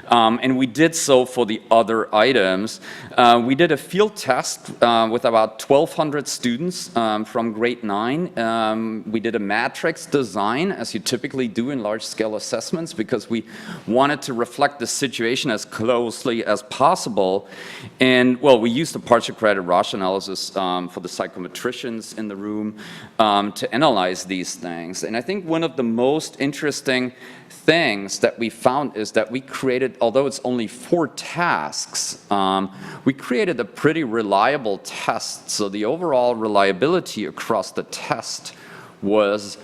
And we did so for the other items. We did a field test with about 1,200 students from grade 9. We did a matrix design, as you typically do in large-scale assessments, because we wanted to reflect the situation as closely as possible. And, we used a partial credit Roche analysis for the psychometricians in the room to analyze these things. And I think one of the most interesting things that we found is that we created, although it's only 4 tasks, we created a pretty reliable test. So the overall reliability across the test was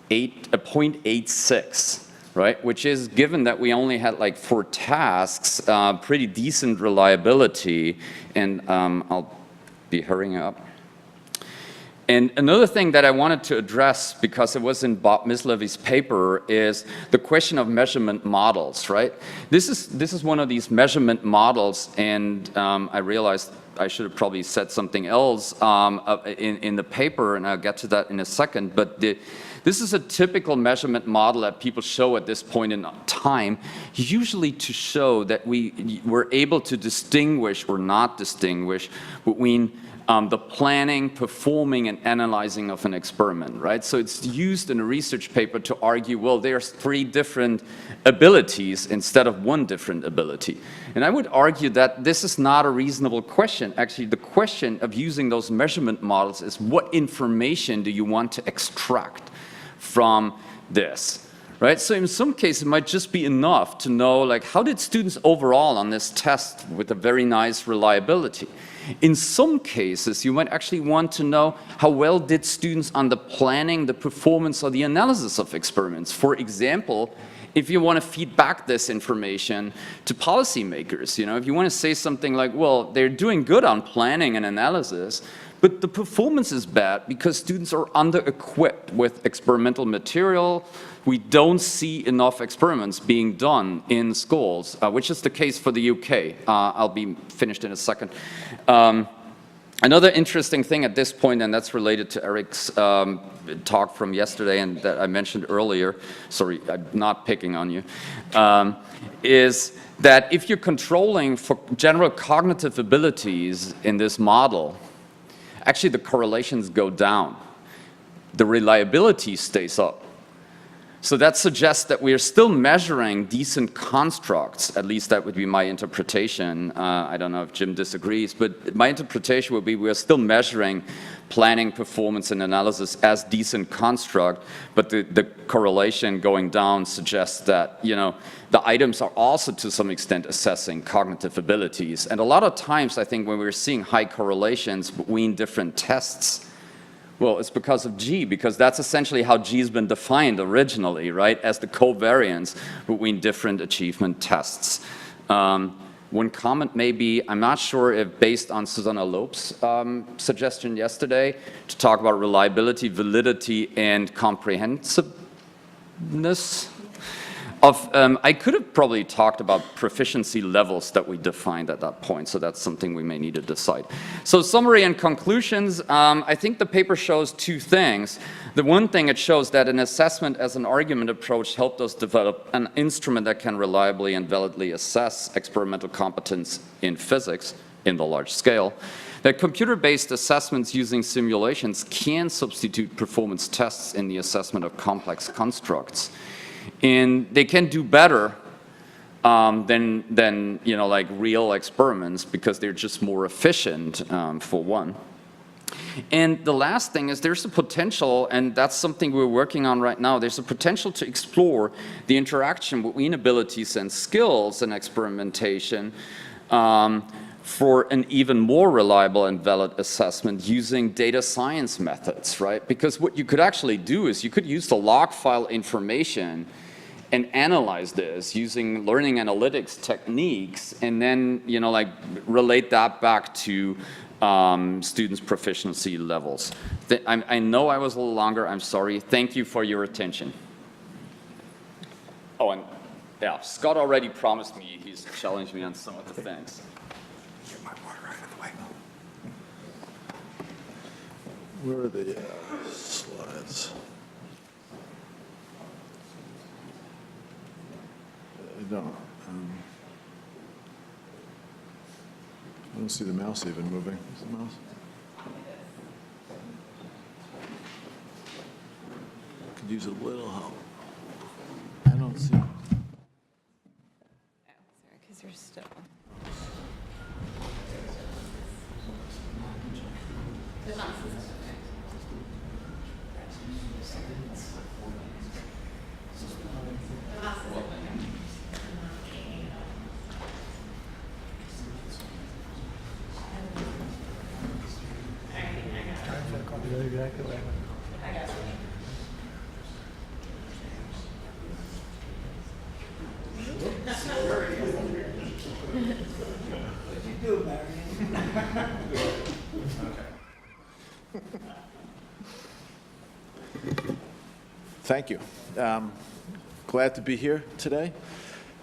0.86. Right, which is, given that we only had 4 tasks, pretty decent reliability, and I'll be hurrying up. And another thing that I wanted to address, because it was in Bob Mislevy's paper, is the question of measurement models, right? This is one of these measurement models, and I realized I should have probably said something else in the paper, and I'll get to that in a second, but this is a typical measurement model that people show at this point in time, usually to show that we were able to distinguish or not distinguish between the planning, performing, and analyzing of an experiment, right? So it's used in a research paper to argue, well, there's 3 different abilities instead of 1 different ability. And I would argue that this is not a reasonable question. Actually, the question of using those measurement models is, what information do you want to extract from this, right? So in some cases, it might just be enough to know, how did students overall on this test with a very nice reliability? In some cases, you might actually want to know how well did students on the planning, the performance, or the analysis of experiments. For example, if you want to feed back this information to policymakers, if you want to say something like, well, they're doing good on planning and analysis, but the performance is bad because students are under-equipped with experimental material. We don't see enough experiments being done in schools, which is the case for the UK. I'll be finished in a second. Another interesting thing at this point, and that's related to Eric's talk from yesterday and that I mentioned earlier, sorry, I'm not picking on you, is that if you're controlling for general cognitive abilities in this model, actually the correlations go down. The reliability stays up. So that suggests that we are still measuring decent constructs, at least that would be my interpretation. I don't know if Jim disagrees, but my interpretation would be we are still measuring planning, performance, and analysis as decent construct, but the correlation going down suggests that, you know, the items are also to some extent assessing cognitive abilities. And a lot of times, I think when we're seeing high correlations between different tests, well, it's because of G, because that's essentially how G has been defined originally, right, as the covariance between different achievement tests. One comment may be, I'm not sure if based on Susanna Loeb's suggestion yesterday to talk about reliability, validity, and comprehensiveness. I could have probably talked about proficiency levels that we defined at that point, so that's something we may need to decide. So summary and conclusions, I think the paper shows two things. The one thing, it shows that an assessment as an argument approach helped us develop an instrument that can reliably and validly assess experimental competence in physics in the large scale. That computer-based assessments using simulations can substitute performance tests in the assessment of complex constructs. And they can do better than you know, like real experiments because they're just more efficient, for one. And the last thing is there's a potential, and that's something we're working on right now, there's a potential to explore the interaction between abilities and skills in experimentation for an even more reliable and valid assessment using data science methods, right? Because what you could actually do is you could use the log file information and analyze this using learning analytics techniques, and then, you know, like relate that back to students' proficiency levels. I know I was a little longer, I'm sorry. Thank you for your attention. Oh, and yeah, Scott already promised me he's challenged me on some of the things. Get my water out of the way. Where are the slides? I don't see the mouse even moving. Is the mouse? Could use a little help. I don't see. Oh, sorry, because you're still. Thank you. Glad to be here today.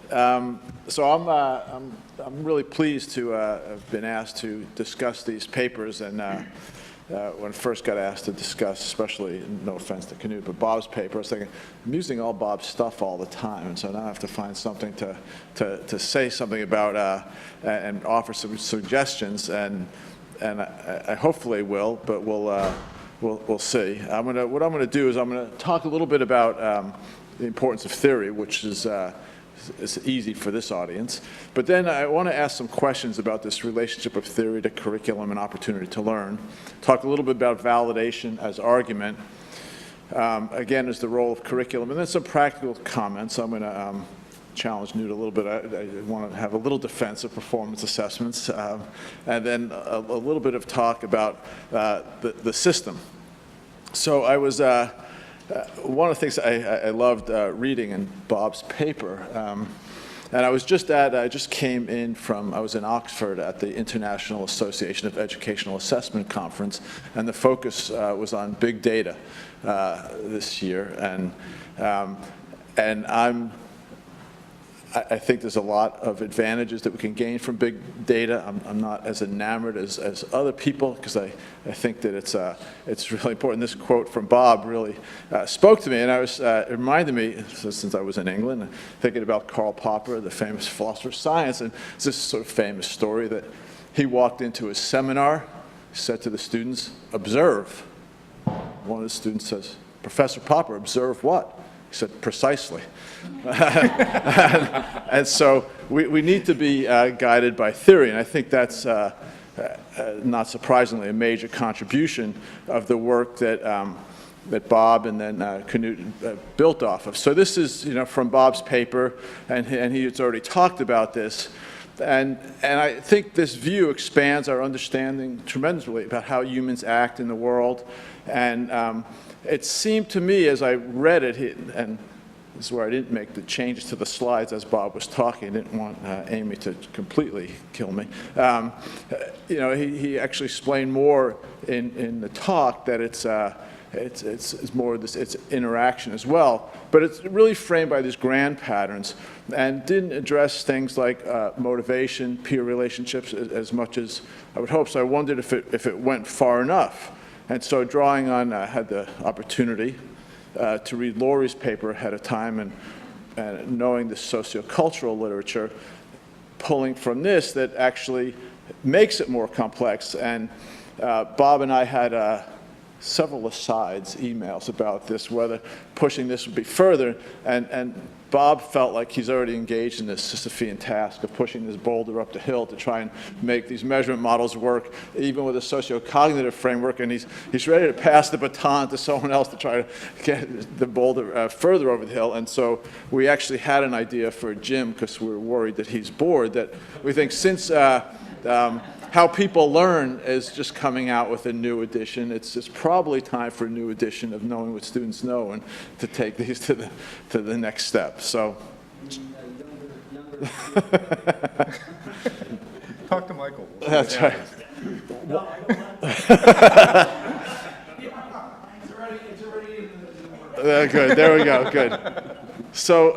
So I'm really pleased to have been asked to discuss these papers, and when I first got asked to discuss, especially, no offense to Knut, but Bob's paper, I was thinking, I'm using all Bob's stuff all the time, and so now I have to find something to say something about and offer some suggestions, and I hopefully will, but we'll see. What I'm gonna do is I'm gonna talk a little bit about the importance of theory, which is easy for this audience. But then I want to ask some questions about this relationship of theory to curriculum and opportunity to learn. Talk a little bit about validation as argument. Again, as the role of curriculum. And then some practical comments. I'm going to challenge Knut a little bit. I want to have a little defense of performance assessments. And then a little bit of talk about the system. So I was... one of the things I loved reading in Bob's paper, and I just came in from, I was in Oxford at the International Association of Educational Assessment Conference, and the focus was on big data this year, and I think there's a lot of advantages that we can gain from big data. I'm not as enamored as other people because I think that it's really important. This quote from Bob really spoke to me, and it reminded me, since I was in England, thinking about Karl Popper, the famous philosopher of science, and it's this sort of famous story that he walked into a seminar, said to the students, "Observe." One of the students says, "Professor Popper, observe what?" He said, "Precisely." and so we need to be guided by theory, and I think that's not surprisingly a major contribution of the work that that Bob and then Canute built off of. So this is from Bob's paper, and he has already talked about this. And I think this view expands our understanding tremendously about how humans act in the world. And it seemed to me as I read it, and this is where I didn't make the changes to the slides as Bob was talking. I didn't want Amy to completely kill me. He actually explained more in the talk that it's more of this, it's interaction as well. But it's really framed by these grand patterns and didn't address things like motivation, peer relationships as much as I would hope. So I wondered if it went far enough. And so drawing on, I had the opportunity to read Laurie's paper ahead of time and knowing the sociocultural literature, pulling from this that actually makes it more complex. And Bob and I had several asides, emails about this, whether pushing this would be further. And Bob felt like he's already engaged in this Sisyphean task of pushing this boulder up the hill to try and make these measurement models work, even with a socio-cognitive framework, and he's ready to pass the baton to someone else to try to get the boulder further over the hill. And so we actually had an idea for Jim, because we were worried that he's bored, that we think since How People Learn is just coming out with a new edition, it's probably time for a new edition of Knowing What Students Know and to take these to the next step. So. Talk to Michael. That's right. Good, there we go, good. So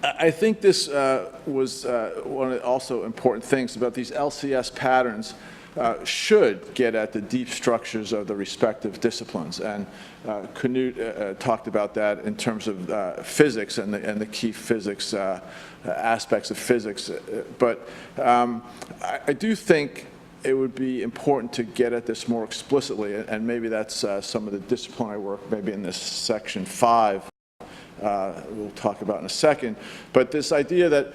I think this was one of the also important things about these LCS patterns should get at the deep structures of the respective disciplines. And Canute talked about that in terms of physics and the key physics aspects of physics. But I do think it would be important to get at this more explicitly, and maybe that's some of the disciplinary work, maybe in this section 5. We'll talk about in a second. But this idea that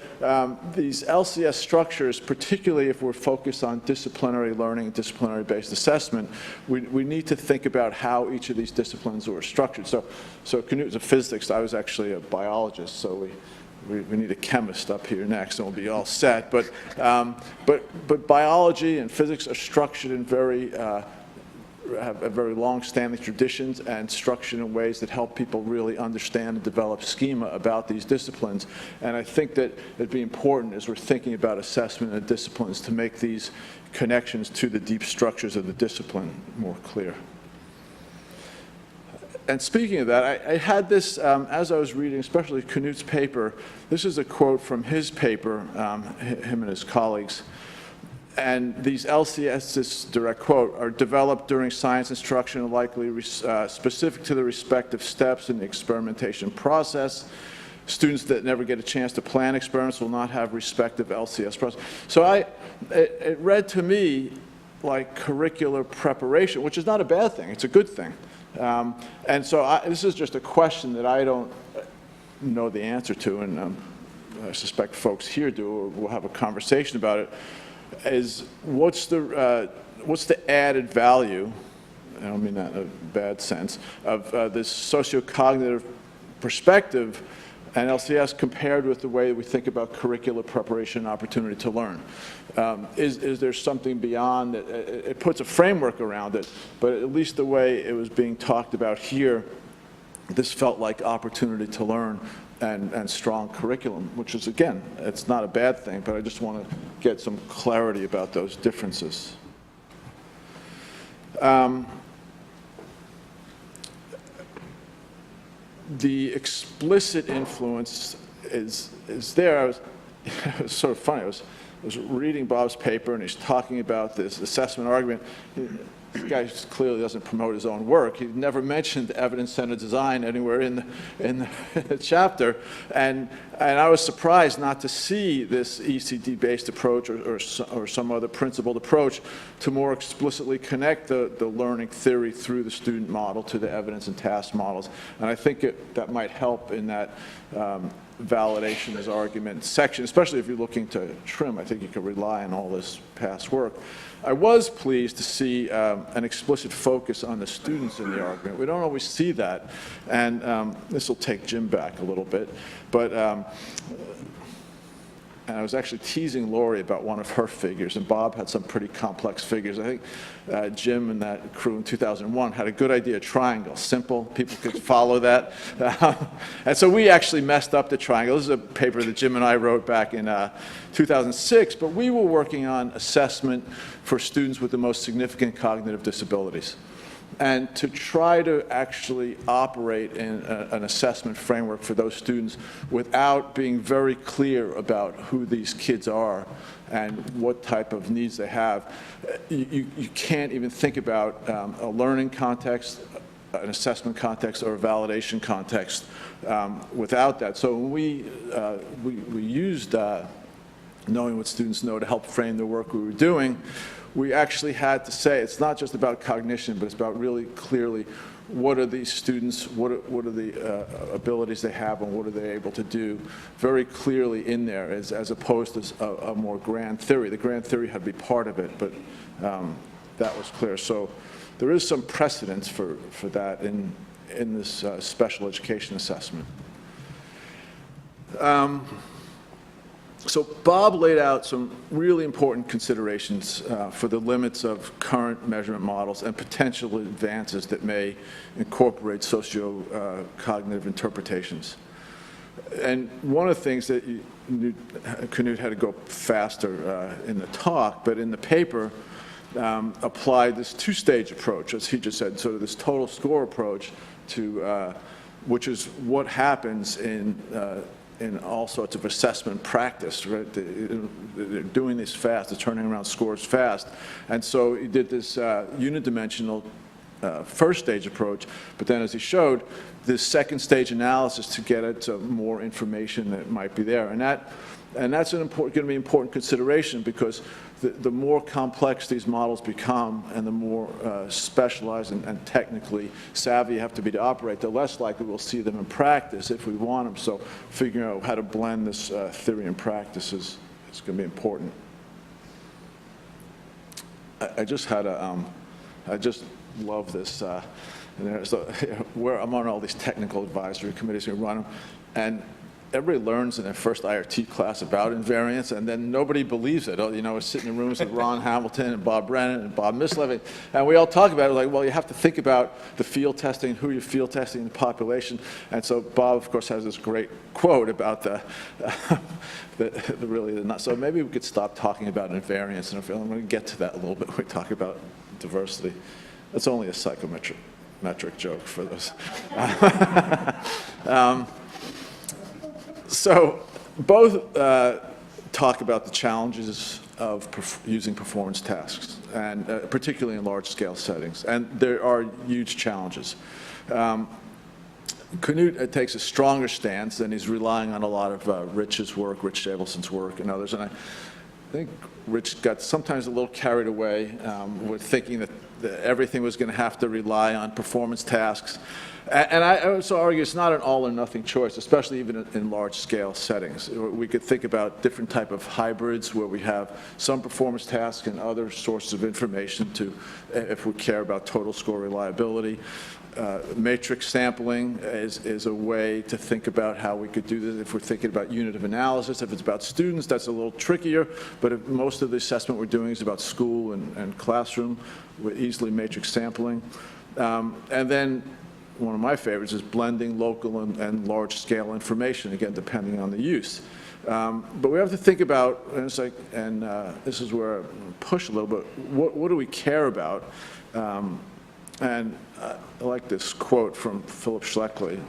these LCS structures, particularly if we're focused on disciplinary learning, disciplinary-based assessment, we need to think about how each of these disciplines are structured. So Canute was a physicist. I was actually a biologist, so we need a chemist up here next, and we'll be all set. But biology and physics are structured in have very long-standing traditions and structured in ways that help people really understand and develop schema about these disciplines. And I think that it'd be important as we're thinking about assessment of disciplines to make these connections to the deep structures of the discipline more clear. And speaking of that, I had this, as I was reading, especially Canute's paper, this is a quote from his paper, him and his colleagues. And these LCS, this direct quote, are developed during science instruction and likely specific to the respective steps in the experimentation process. Students that never get a chance to plan experiments will not have respective LCS process. So it read to me like curricular preparation, which is not a bad thing. It's a good thing. And so this is just a question that I don't know the answer to, and I suspect folks here do, or we'll have a conversation about it, is what's the added value, I don't mean that in a bad sense, of this socio-cognitive perspective and LCS compared with the way we think about curricular preparation and opportunity to learn. Is there something beyond it? It puts a framework around it, but at least the way it was being talked about here, this felt like opportunity to learn and strong curriculum, which is, again, it's not a bad thing, but I just want to get some clarity about those differences. The explicit influence is there. It was sort of funny. I was reading Bob's paper, and he's talking about this assessment argument. The guy just clearly doesn't promote his own work. He never mentioned evidence-centered design anywhere in the chapter, and I was surprised not to see this ECD-based approach or some other principled approach to more explicitly connect the learning theory through the student model to the evidence and task models. And I think that might help in that validation as argument section, especially if you're looking to trim. I think you can rely on all this past work. I was pleased to see an explicit focus on the students in the argument. We don't always see that, and this will take Jim back a little bit, but and I was actually teasing Lori about one of her figures, and Bob had some pretty complex figures. I think Jim and that crew in 2001 had a good idea, triangle, simple, people could follow that. And so we actually messed up the triangle. This is a paper that Jim and I wrote back in 2006, but we were working on assessment for students with the most significant cognitive disabilities. And to try to actually operate in an assessment framework for those students without being very clear about who these kids are and what type of needs they have, you can't even think about a learning context, an assessment context, or a validation context without that. So when we used knowing what students know to help frame the work we were doing, we actually had to say it's not just about cognition, but it's about really clearly what are these students, what are the abilities they have, and what are they able to do very clearly in there, as opposed to a more grand theory. The grand theory had to be part of it, but that was clear. So there is some precedence for that in this special education assessment. So Bob laid out some really important considerations for the limits of current measurement models and potential advances that may incorporate socio-cognitive interpretations. And one of the things that Knut had to go faster in the talk, but in the paper applied this two-stage approach, as he just said, sort of this total score approach to, which is what happens in all sorts of assessment practice, right? They're doing this fast, they're turning around scores fast. And so he did this unidimensional first stage approach, but then as he showed, this second stage analysis to get at more information that might be there. And that's going to be an important consideration, because the more complex these models become and the more specialized and technically savvy you have to be to operate, the less likely we'll see them in practice if we want them. So figuring out how to blend this theory and practice is going to be important. I just love this. So I'm on all these technical advisory committees who run them, and everybody learns in their first IRT class about invariance, and then nobody believes it. You know, we're sitting in rooms with Ron Hamilton and Bob Brennan and Bob Mislevin, and we all talk about it like, well, you have to think about the field testing, who you're field testing in the population. And so Bob, of course, has this great quote about so maybe we could stop talking about invariance, and I'm going to get to that a little bit when we talk about diversity. That's only a psychometric joke for those. So both talk about the challenges of using performance tasks, and particularly in large-scale settings. And there are huge challenges. Knut takes a stronger stance, and he's relying on a lot of Rich's work, Rich Shabelson's work, and others. And I think Rich got sometimes a little carried away with thinking that everything was going to have to rely on performance tasks. And I also argue it's not an all or nothing choice, especially even in large-scale settings. We could think about different type of hybrids where we have some performance tasks and other sources of information if we care about total score reliability. Matrix sampling is a way to think about how we could do this. If we're thinking about unit of analysis, if it's about students, that's a little trickier. But if most of the assessment we're doing is about school and classroom, we're easily matrix sampling. And then one of my favorites is blending local and large-scale information, again, depending on the use. But we have to think about, and it's like, and this is where I push a little bit, what do we care about? And I like this quote from Philip Schleckley,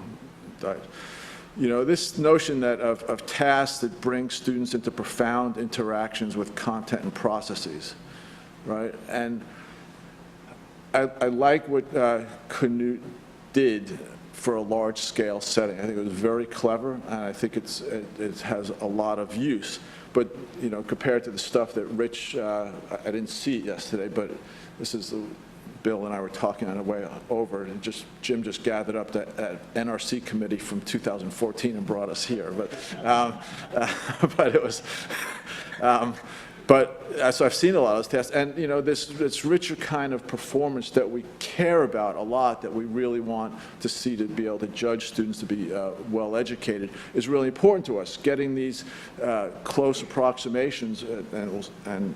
This notion that of tasks that bring students into profound interactions with content and processes, right? And I like what Canute did for a large-scale setting. I think it was very clever, and I think it has a lot of use. But, compared to the stuff that Rich, I didn't see it yesterday, but this is Bill and I were talking on the way over, and Jim just gathered up that NRC committee from 2014 and brought us here. But it was, so I've seen a lot of those tests, and this richer kind of performance that we care about a lot, that we really want to see to be able to judge students to be well educated, is really important to us. Getting these close approximations and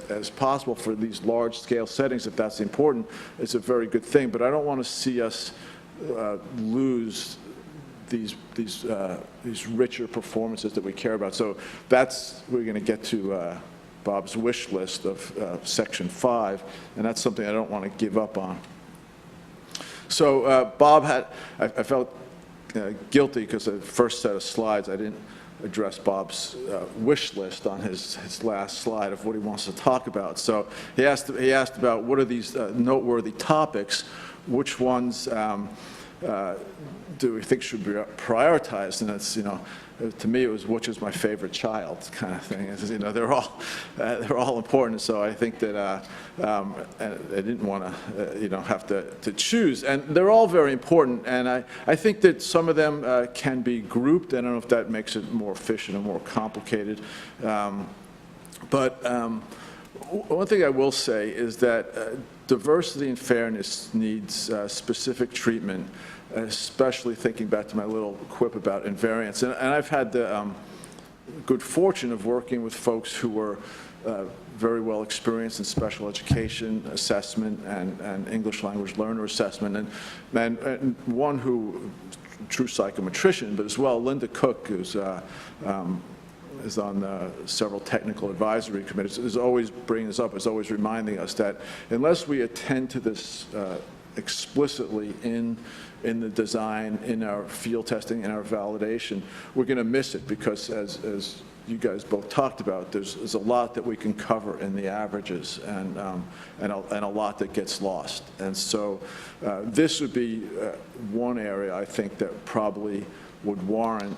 as possible for these large-scale settings, if that's important, is a very good thing. But I don't want to see us lose these richer performances that we care about. So we're going to get to Bob's wish list of Section 5, and that's something I don't want to give up on. So Bob I felt guilty because the first set of slides I didn't address Bob's wish list on his last slide of what he wants to talk about. So he asked about what are these noteworthy topics, which ones do we think should be prioritized? And it's, to me, it was which is my favorite child kind of thing. It's, they're all important. So I think that I didn't want to, have to choose. And they're all very important. And I think that some of them can be grouped. I don't know if that makes it more efficient or more complicated. But one thing I will say is that diversity and fairness needs specific treatment, especially thinking back to my little quip about invariance. And I've had the good fortune of working with folks who were very well experienced in special education assessment and English language learner assessment, and one who, true psychometrician, but as well Linda Cook, who's is on several technical advisory committees, is always bringing this up, is always reminding us that unless we attend to this explicitly in the design, in our field testing, in our validation, we're going to miss it, because as you guys both talked about, there's a lot that we can cover in the averages, and a lot that gets lost. And so this would be one area I think that probably would warrant,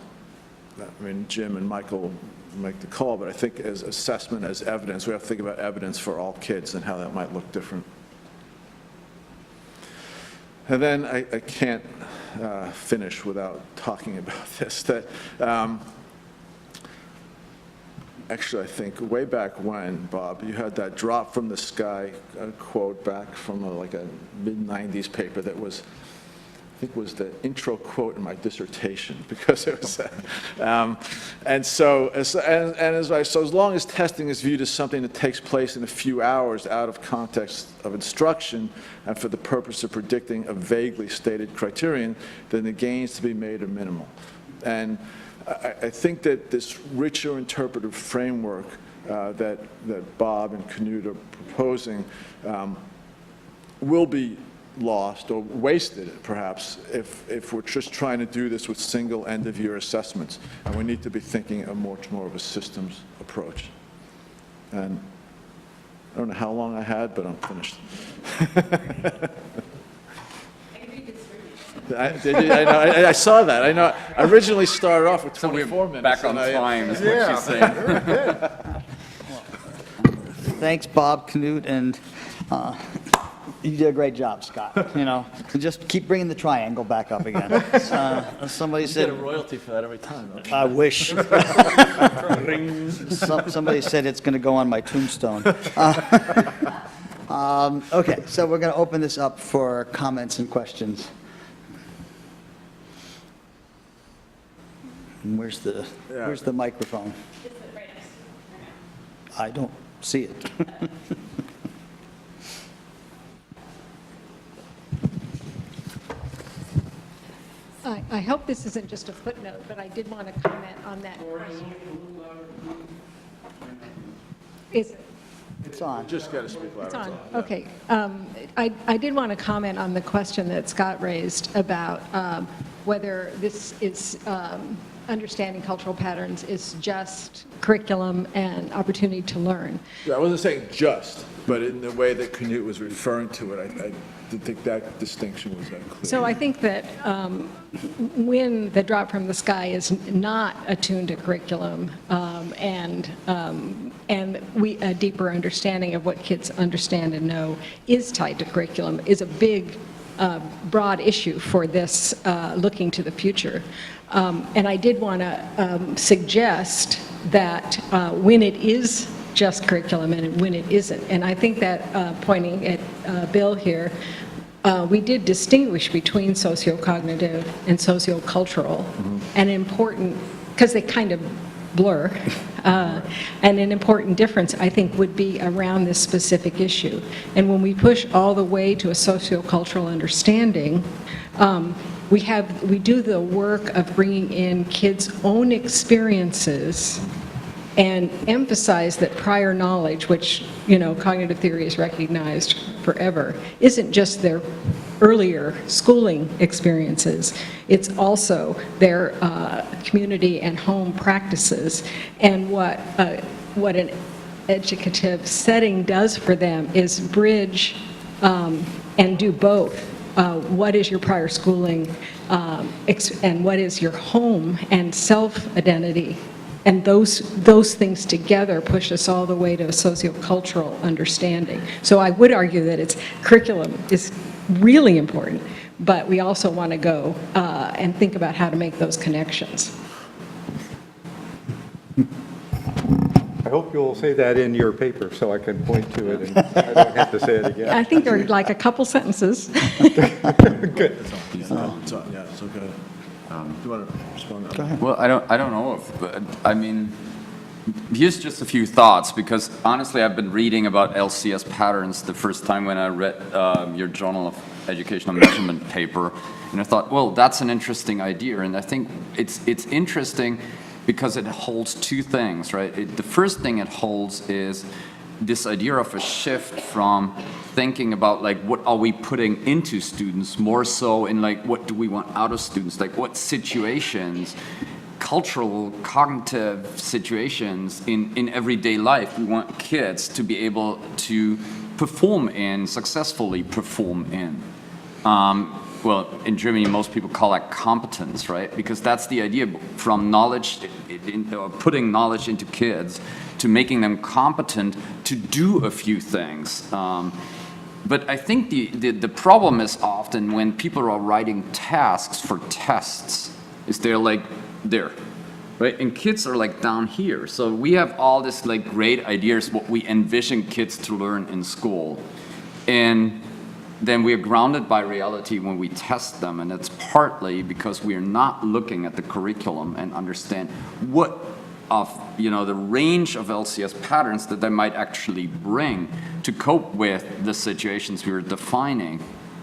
I mean, Jim and Michael make the call, but I think as assessment, as evidence, we have to think about evidence for all kids and how that might look different. And then I can't finish without talking about this, that actually I think way back when, Bob, you had that drop from the sky quote back from like a mid-90s paper that was, I think was the intro quote in my dissertation, because it was, so as long as testing is viewed as something that takes place in a few hours out of context of instruction and for the purpose of predicting a vaguely stated criterion, then the gains to be made are minimal. And I think that this richer interpretive framework that Bob and Canute are proposing will be lost or wasted, perhaps, if we're just trying to do this with single end-of-year assessments. And we need to be thinking a much more of a systems approach. And I don't know how long I had, but I'm finished. I saw that. I know. I originally started off with 24 minutes. Back on time is what she's saying. Thanks, Bob, Canute, and you did a great job, Scott. Just keep bringing the triangle back up again. Somebody said, You get a royalty for that every time. Though. I wish. Somebody said it's going to go on my tombstone. Okay, so we're going to open this up for comments and questions. And where's the microphone? I don't see it. I hope this isn't just a footnote, but I did want to comment on that. Is it? It's on. Just got to speak louder. It's on. Okay. I did want to comment on the question that Scott raised about whether this is understanding cultural patterns is just curriculum and opportunity to learn. Yeah, I wasn't saying just, but in the way that Canute was referring to it, I didn't think that distinction was that clear. So I think that when the drop from the sky is not attuned to curriculum and a deeper understanding of what kids understand and know is tied to curriculum is a big, broad issue for this looking to the future. And I did want to suggest that when it is just curriculum and when it isn't, and I think that pointing at Bill here, we did distinguish between sociocognitive and sociocultural, and important, because they kind of blur, and an important difference, I think, would be around this specific issue. And when we push all the way to a sociocultural understanding, we do the work of bringing in kids' own experiences and emphasize that prior knowledge, which, cognitive theory has recognized forever, isn't just their earlier schooling experiences, it's also their community and home practices. And what an educative setting does for them is bridge and do both. What is your prior schooling and what is your home and self-identity? And those things together push us all the way to a sociocultural understanding. So I would argue that curriculum is really important, but we also want to go and think about how to make those connections. I hope you'll say that in your paper so I can point to it and I don't have to say it again. I think there are like a couple sentences. Good. It's on, yeah, so go ahead. Do you want to respond? Go ahead. Well, I don't know if, but I mean, here's just a few thoughts, because honestly, I've been reading about LCS patterns the first time when I read your Journal of Educational Measurement paper, and I thought, well, that's an interesting idea, and I think it's interesting because it holds two things, right? The first thing it holds is this idea of a shift from thinking about like what are we putting into students more so in like what do we want out of students, like what situations, cultural, cognitive situations in everyday life we want kids to be able to perform in, successfully perform in. Well, in Germany, most people call that competence, right? Because that's the idea from knowledge, putting knowledge into kids to making them competent to do a few things. But I think the problem is often when people are writing tasks for tests, is they're like there, right? And kids are like down here. So we have all this like great ideas what we envision kids to learn in school. And then we're grounded by reality when we test them, and it's partly because we're not looking at the curriculum and understand what of the range of LCS patterns that they might actually bring to cope with the situations we're defining.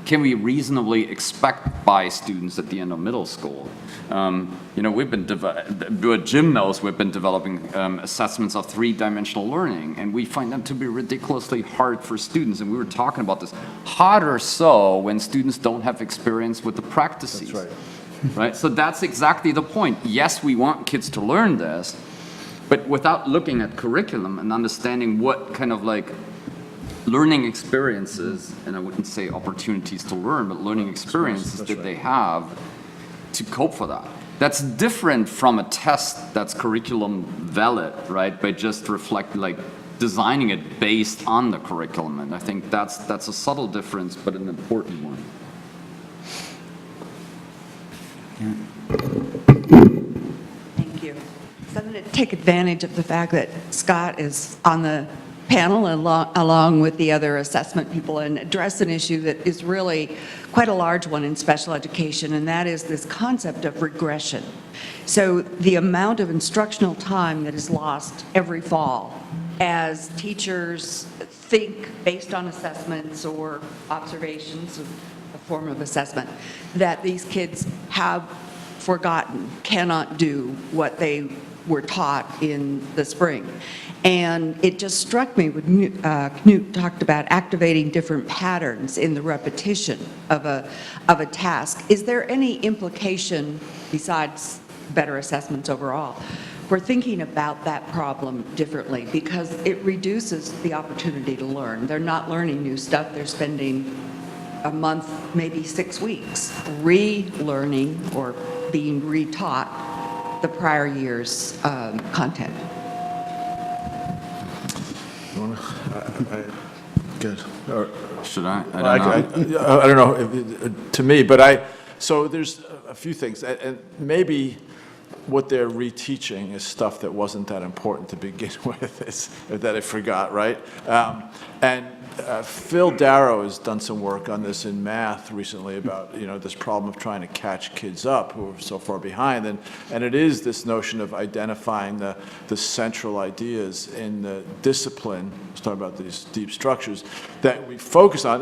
Can we reasonably expect by students at the end of middle school? We've been, Jim knows we've been developing assessments of three-dimensional learning, and we find them to be ridiculously hard for students, and we were talking about this. Harder so when students don't have experience with the practices. That's right. Right? So that's exactly the point. Yes, we want kids to learn this, but without looking at curriculum and understanding what kind of like learning experiences, and I wouldn't say opportunities to learn, but learning experiences that they have to cope for that. That's different from a test that's curriculum valid, right? By just designing it based on the curriculum. And I think that's a subtle difference, but an important one. Thank you. So I'm going to take advantage of the fact that Scott is on the panel along with the other assessment people and address an issue that is really quite a large one in special education, and that is this concept of regression. So the amount of instructional time that is lost every fall as teachers think based on assessments or observations of a form of assessment that these kids have forgotten, cannot do what they were taught in the spring. And it just struck me when Knut talked about activating different patterns in the repetition of a task. Is there any implication, besides better assessments overall, for thinking about that problem differently? Because it reduces the opportunity to learn. They're not learning new stuff. They're spending a month, maybe 6 weeks, relearning or being retaught the prior year's content. Good. Should I? I don't know, to me, but so there's a few things, and maybe what they're reteaching is stuff that wasn't that important to begin with, that I forgot, right? And Phil Darrow has done some work on this in math recently about, this problem of trying to catch kids up who are so far behind, and it is this notion of identifying the central ideas in the discipline. Let's talk about these deep structures that we focus on.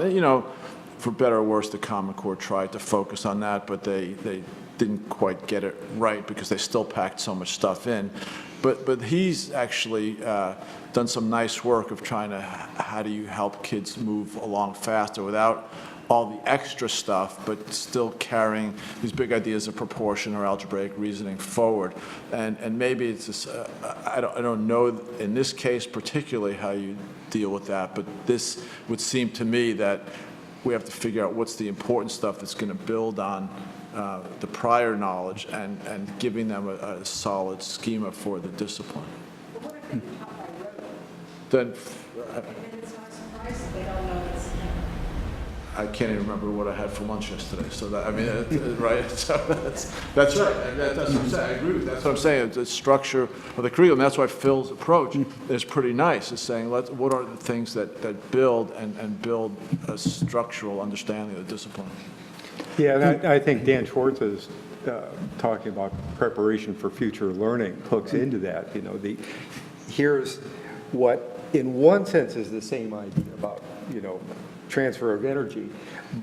For better or worse, the Common Core tried to focus on that, but they didn't quite get it right because they still packed so much stuff in. But he's actually done some nice work of trying to, how do you help kids move along faster without all the extra stuff, but still carrying these big ideas of proportion or algebraic reasoning forward. And maybe it's this, I don't know in this case particularly how you deal with that, but this would seem to me that we have to figure out what's the important stuff that's going to build on the prior knowledge and giving them a solid schema for the discipline. Then I can't even remember what I had for lunch yesterday. So that, right? So that's right. And that's what I'm saying. I agree with that. That's what I'm saying. The structure of the curriculum. That's why Phil's approach is pretty nice. Is saying, what are the things that build and build a structural understanding of the discipline. Yeah, and I think Dan Schwartz's talking about preparation for future learning hooks into that. Here's what, in one sense, is the same idea about, transfer of energy,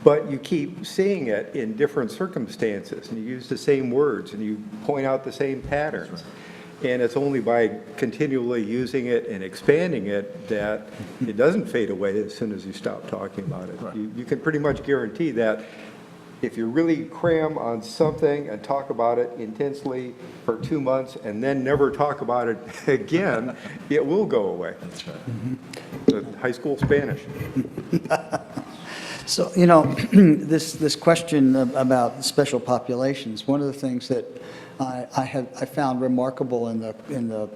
but you keep seeing it in different circumstances, and you use the same words, and you point out the same patterns. And it's only by continually using it and expanding it that it doesn't fade away as soon as you stop talking about it. Right. You can pretty much guarantee that if you really cram on something and talk about it intensely for 2 months and then never talk about it again, it will go away. That's right. The high school Spanish. So, this question about special populations, one of the things that I found remarkable in the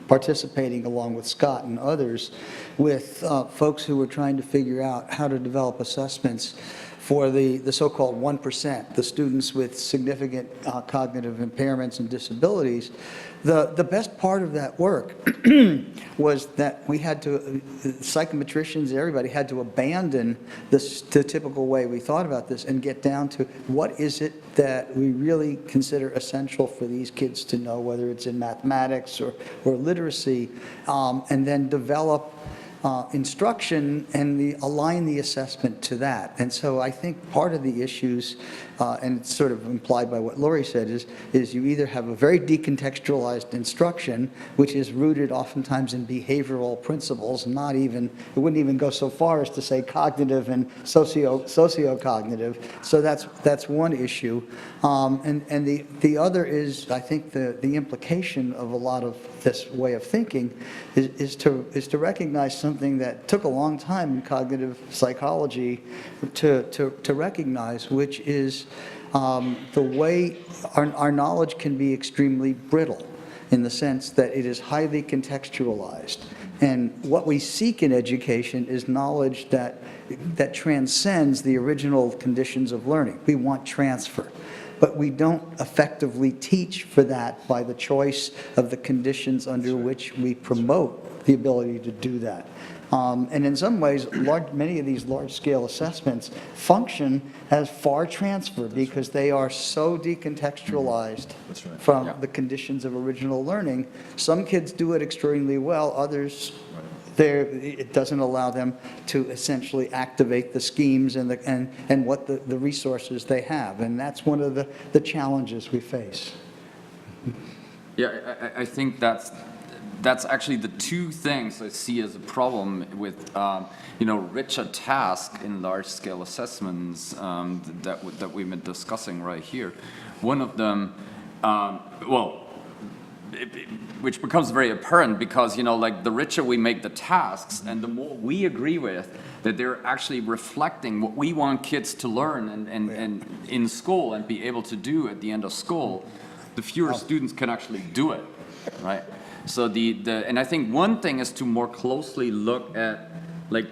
participating along with Scott and others with folks who were trying to figure out how to develop assessments for the so-called 1%, the students with significant cognitive impairments and disabilities. The best part of that work was that we had to, psychometricians, everybody had to abandon the typical way we thought about this and get down to what is it that we really consider essential for these kids to know, whether it's in mathematics or literacy, and then develop instruction and align the assessment to that. And so I think part of the issues, and it's sort of implied by what Lori said, is you either have a very decontextualized instruction, which is rooted oftentimes in behavioral principles, it wouldn't even go so far as to say cognitive and socio-cognitive. So that's one issue. And the other is, I think the implication of a lot of this way of thinking is to recognize something that took a long time in cognitive psychology to recognize, which is the way our knowledge can be extremely brittle in the sense that it is highly contextualized. And what we seek in education is knowledge that transcends the original conditions of learning. We want transfer. But we don't effectively teach for that by the choice of the conditions under which we promote the ability to do that. And in some ways, many of these large-scale assessments function as far transfer because they are so decontextualized from the conditions of original learning. Some kids do it extremely well, others it doesn't allow them to essentially activate the schemes and what the resources they have. And that's one of the challenges we face. Yeah, I think that's actually the two things I see as a problem with, richer tasks in large-scale assessments that we've been discussing right here. One of them, which becomes very apparent because, like the richer we make the tasks and the more we agree with that they're actually reflecting what we want kids to learn and in school and be able to do at the end of school, the fewer students can actually do it, right? So and I think one thing is to more closely look at like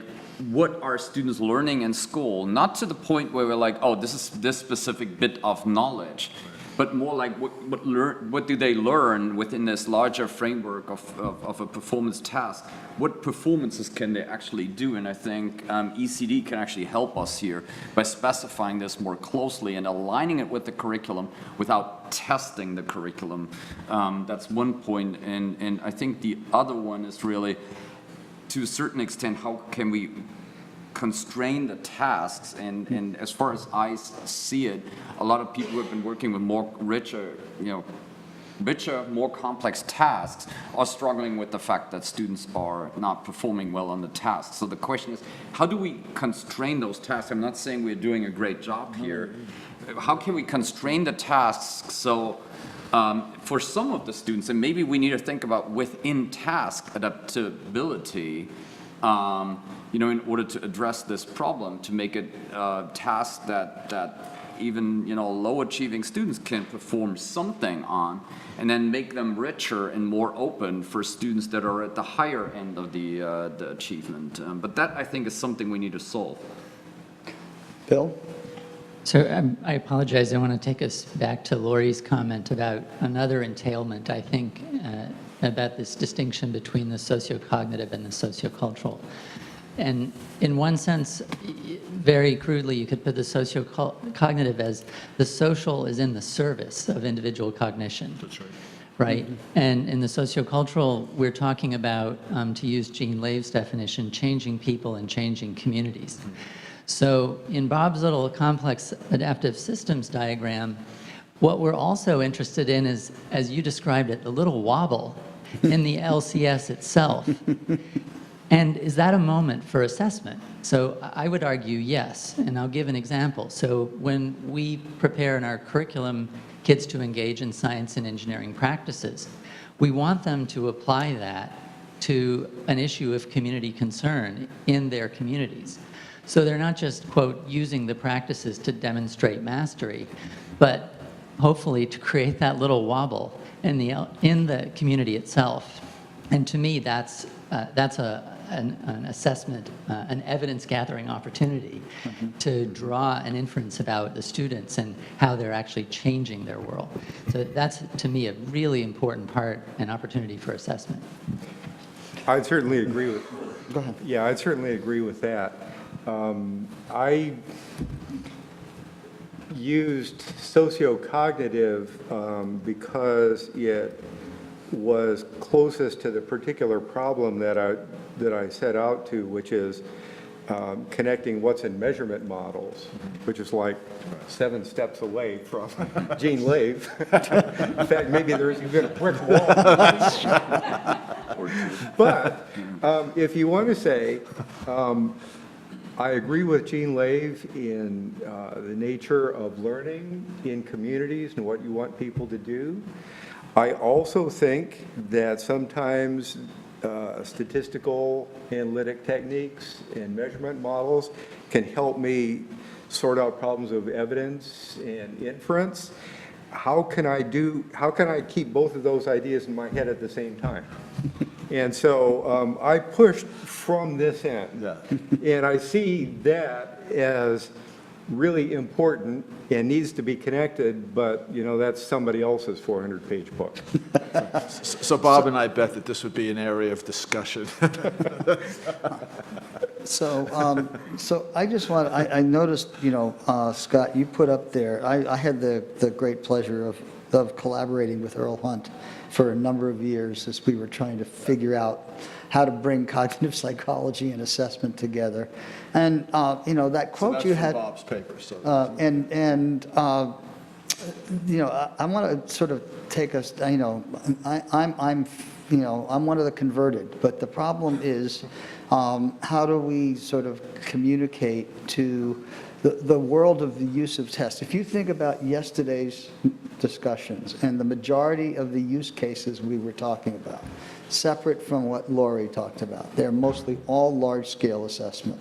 what are students learning in school, not to the point where we're like, oh, this is this specific bit of knowledge, but more like what do they learn within this larger framework of a performance task? What performances can they actually do? And I think ECD can actually help us here by specifying this more closely and aligning it with the curriculum without testing the curriculum. That's one point. And I think the other one is really, to a certain extent, how can we constrain the tasks, and as far as I see it, a lot of people who have been working with more richer, more complex tasks are struggling with the fact that students are not performing well on the tasks. So the question is, how do we constrain those tasks? I'm not saying we're doing a great job here. How can we constrain the tasks so for some of the students, and maybe we need to think about within task adaptability, in order to address this problem, to make it tasks that even low achieving students can perform something on, and then make them richer and more open for students that are at the higher end of the achievement. But that, I think, is something we need to solve. Bill? So I apologize. I want to take us back to Lori's comment about another entailment, I think, about this distinction between the sociocognitive and the sociocultural. And in one sense, very crudely, you could put the sociocognitive as the social is in the service of individual cognition. That's right. Right? Mm-hmm. And in the sociocultural, we're talking about, to use Jean Lave's definition, changing people and changing communities. Mm-hmm. So in Bob's little complex adaptive systems diagram, what we're also interested in is, as you described it, the little wobble in the LCS itself. And is that a moment for assessment? So I would argue yes, and I'll give an example. So when we prepare in our curriculum kids to engage in science and engineering practices, we want them to apply that to an issue of community concern in their communities. So they're not just, quote, using the practices to demonstrate mastery, but hopefully to create that little wobble in the community itself. And to me, that's an assessment, an evidence-gathering opportunity to draw an inference about the students and how they're actually changing their world. So that's, to me, a really important part and opportunity for assessment. I'd certainly agree with. Go ahead. Yeah, I'd certainly agree with that. I used sociocognitive because it was closest to the particular problem that I set out to, which is connecting what's in measurement models, which is like 7 steps away from Jean Lave. In fact, maybe there's even a brick wall. But if you want to say, I agree with Jean Lave in the nature of learning in communities and what you want people to do. I also think that sometimes statistical analytic techniques and measurement models can help me sort out problems of evidence and inference. How can I keep both of those ideas in my head at the same time? And so I pushed from this end. Yeah. And I see that as really important and needs to be connected, but that's somebody else's 400-page book. So Bob and I bet that this would be an area of discussion. So I just want, I noticed, Scott, you put up there, I had the great pleasure of collaborating with Earl Hunt for a number of years as we were trying to figure out how to bring cognitive psychology and assessment together. And, that quote that's you from had. Bob's paper. So I want to sort of take us, I'm one of the converted, but the problem is, how do we sort of communicate to the world of the use of tests? If you think about yesterday's discussions and the majority of the use cases we were talking about, separate from what Lori talked about, they're mostly all large-scale assessment.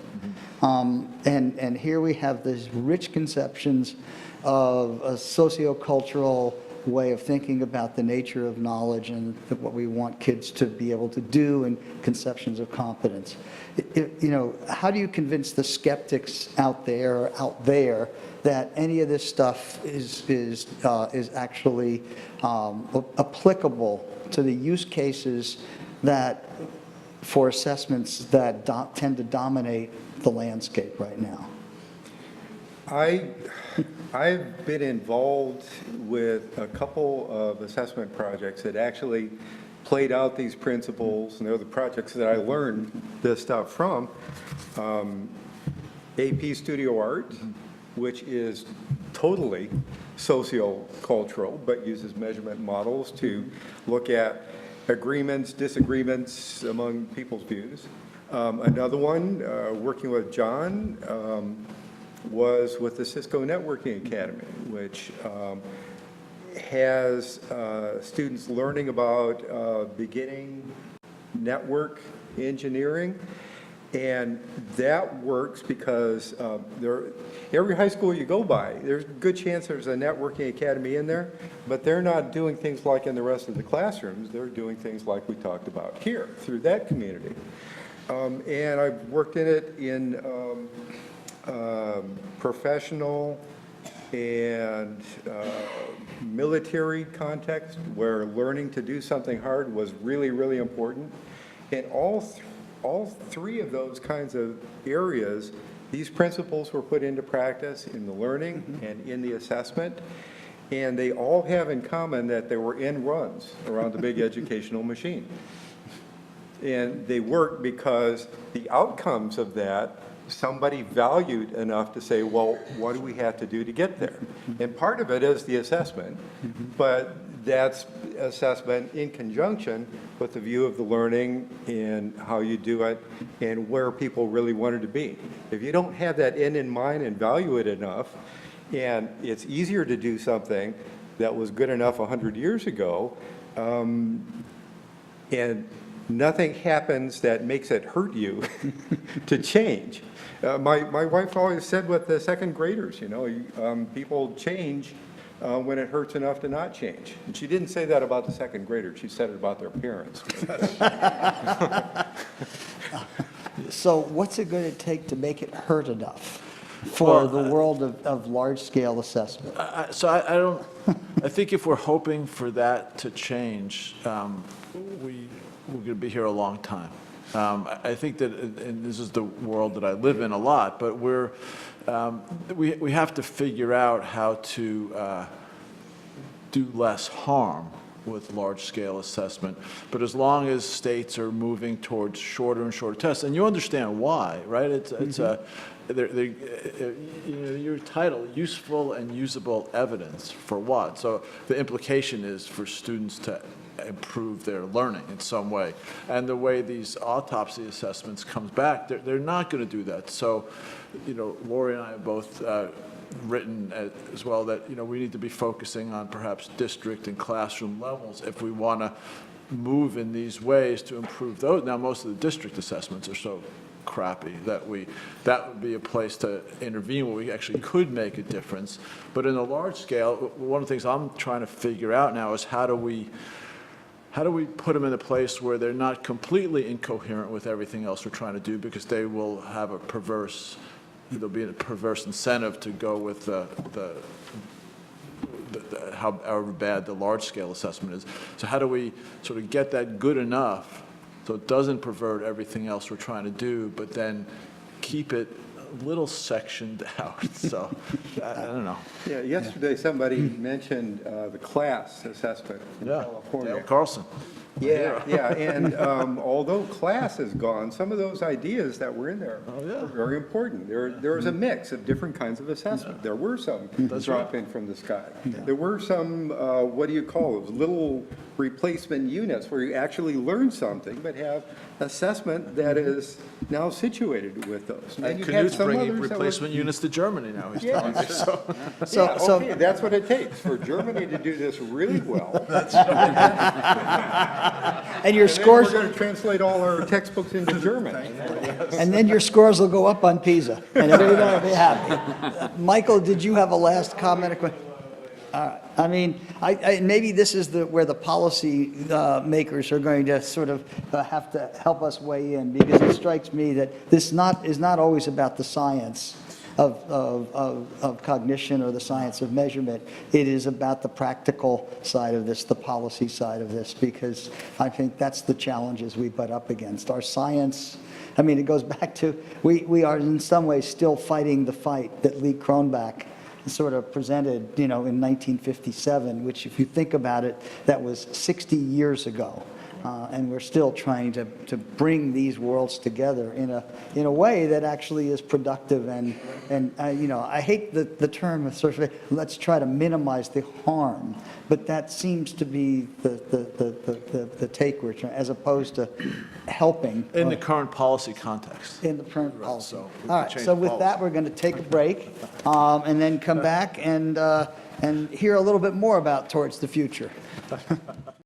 And here we have these rich conceptions of a sociocultural way of thinking about the nature of knowledge and what we want kids to be able to do, and conceptions of competence. How do you convince the skeptics out there that any of this stuff is actually applicable to the use cases that for assessments that tend to dominate the landscape right now? I've been involved with a couple of assessment projects that actually played out these principles, and they're the projects that I learned this stuff from. AP Studio Art, which is totally sociocultural, but uses measurement models to look at agreements, disagreements among people's views. Another one, working with John, was with the Cisco Networking Academy, which has students learning about beginning network engineering. And that works because every high school you go by, there's a good chance there's a networking academy in there, but they're not doing things like in the rest of the classrooms. They're doing things like we talked about here through that community. And I've worked in it in professional and military context, where learning to do something hard was really, really important. And all three of those kinds of areas, these principles were put into practice in the learning and in the assessment, and they all have in common that there were end runs around the big educational machine. And they work because the outcomes of that, somebody valued enough to say, well, what do we have to do to get there? And part of it is the assessment, but that's assessment in conjunction with the view of the learning and how you do it and where people really wanted to be. If you don't have that end in mind and value it enough, and it's easier to do something that was good enough 100 years ago, and nothing happens that makes it hurt you to change. My wife always said with the second graders, people change when it hurts enough to not change. And she didn't say that about the second graders. She said it about their parents. So what's it going to take to make it hurt enough for the world of large-scale assessment? I think if we're hoping for that to change, we're going to be here a long time. I think that, and this is the world that I live in a lot, but we have to figure out how to do less harm with large-scale assessment. But as long as states are moving towards shorter and shorter tests, and you understand why, right? Your title, useful and usable evidence for what? So the implication is for students to improve their learning in some way. And the way these autopsy assessments comes back, they're not going to do that. So, Lori and I have both written as well that, we need to be focusing on perhaps district and classroom levels if we want to move in these ways to improve those. Now, most of the district assessments are so crappy that would be a place to intervene where we actually could make a difference. But in a large scale, one of the things I'm trying to figure out now is how do we put them in a place where they're not completely incoherent with everything else we're trying to do, because they will have there'll be a perverse incentive to go with however bad the large-scale assessment is. So how do we sort of get that good enough so it doesn't pervert everything else we're trying to do, but then keep it a little sectioned out? So I don't know. Yeah, yesterday somebody mentioned the class assessment in California. Dale Carlson. Yeah, and although class is gone, some of those ideas that were in there are very important. There was a mix of different kinds of assessment. There were some drop in from the sky. There were some, what do you call those, little replacement units where you actually learn something, but have assessment that is now situated with those. And you had Canute's some bringing others that were- replacement units to Germany now, he's telling me, so. Yeah, okay, that's what it takes for Germany to do this really well. And your And then scores, we're going to translate all our textbooks into German. and then your scores will go up on PISA, and everybody will be happy. Michael, did you have a last comment or question? I mean, maybe this is where the policy makers are going to sort of have to help us weigh in, because it strikes me that this is not always about the science of cognition or the science of measurement. It is about the practical side of this, the policy side of this, because I think that's the challenges we butt up against. Our science, I mean, it goes back to, we are in some ways still fighting the fight that Lee Cronbach sort of presented, in 1957, which, if you think about it, that was 60 years ago. And we're still trying to bring these worlds together in a way that actually is productive. And I hate the term of sort of, let's try to minimize the harm, but that seems to be the take we're trying, as opposed to helping. In the current policy context. In the current policy. So we All can right, change so the with policy. that, we're going to take a break and then come back and hear a little bit more about Towards the Future.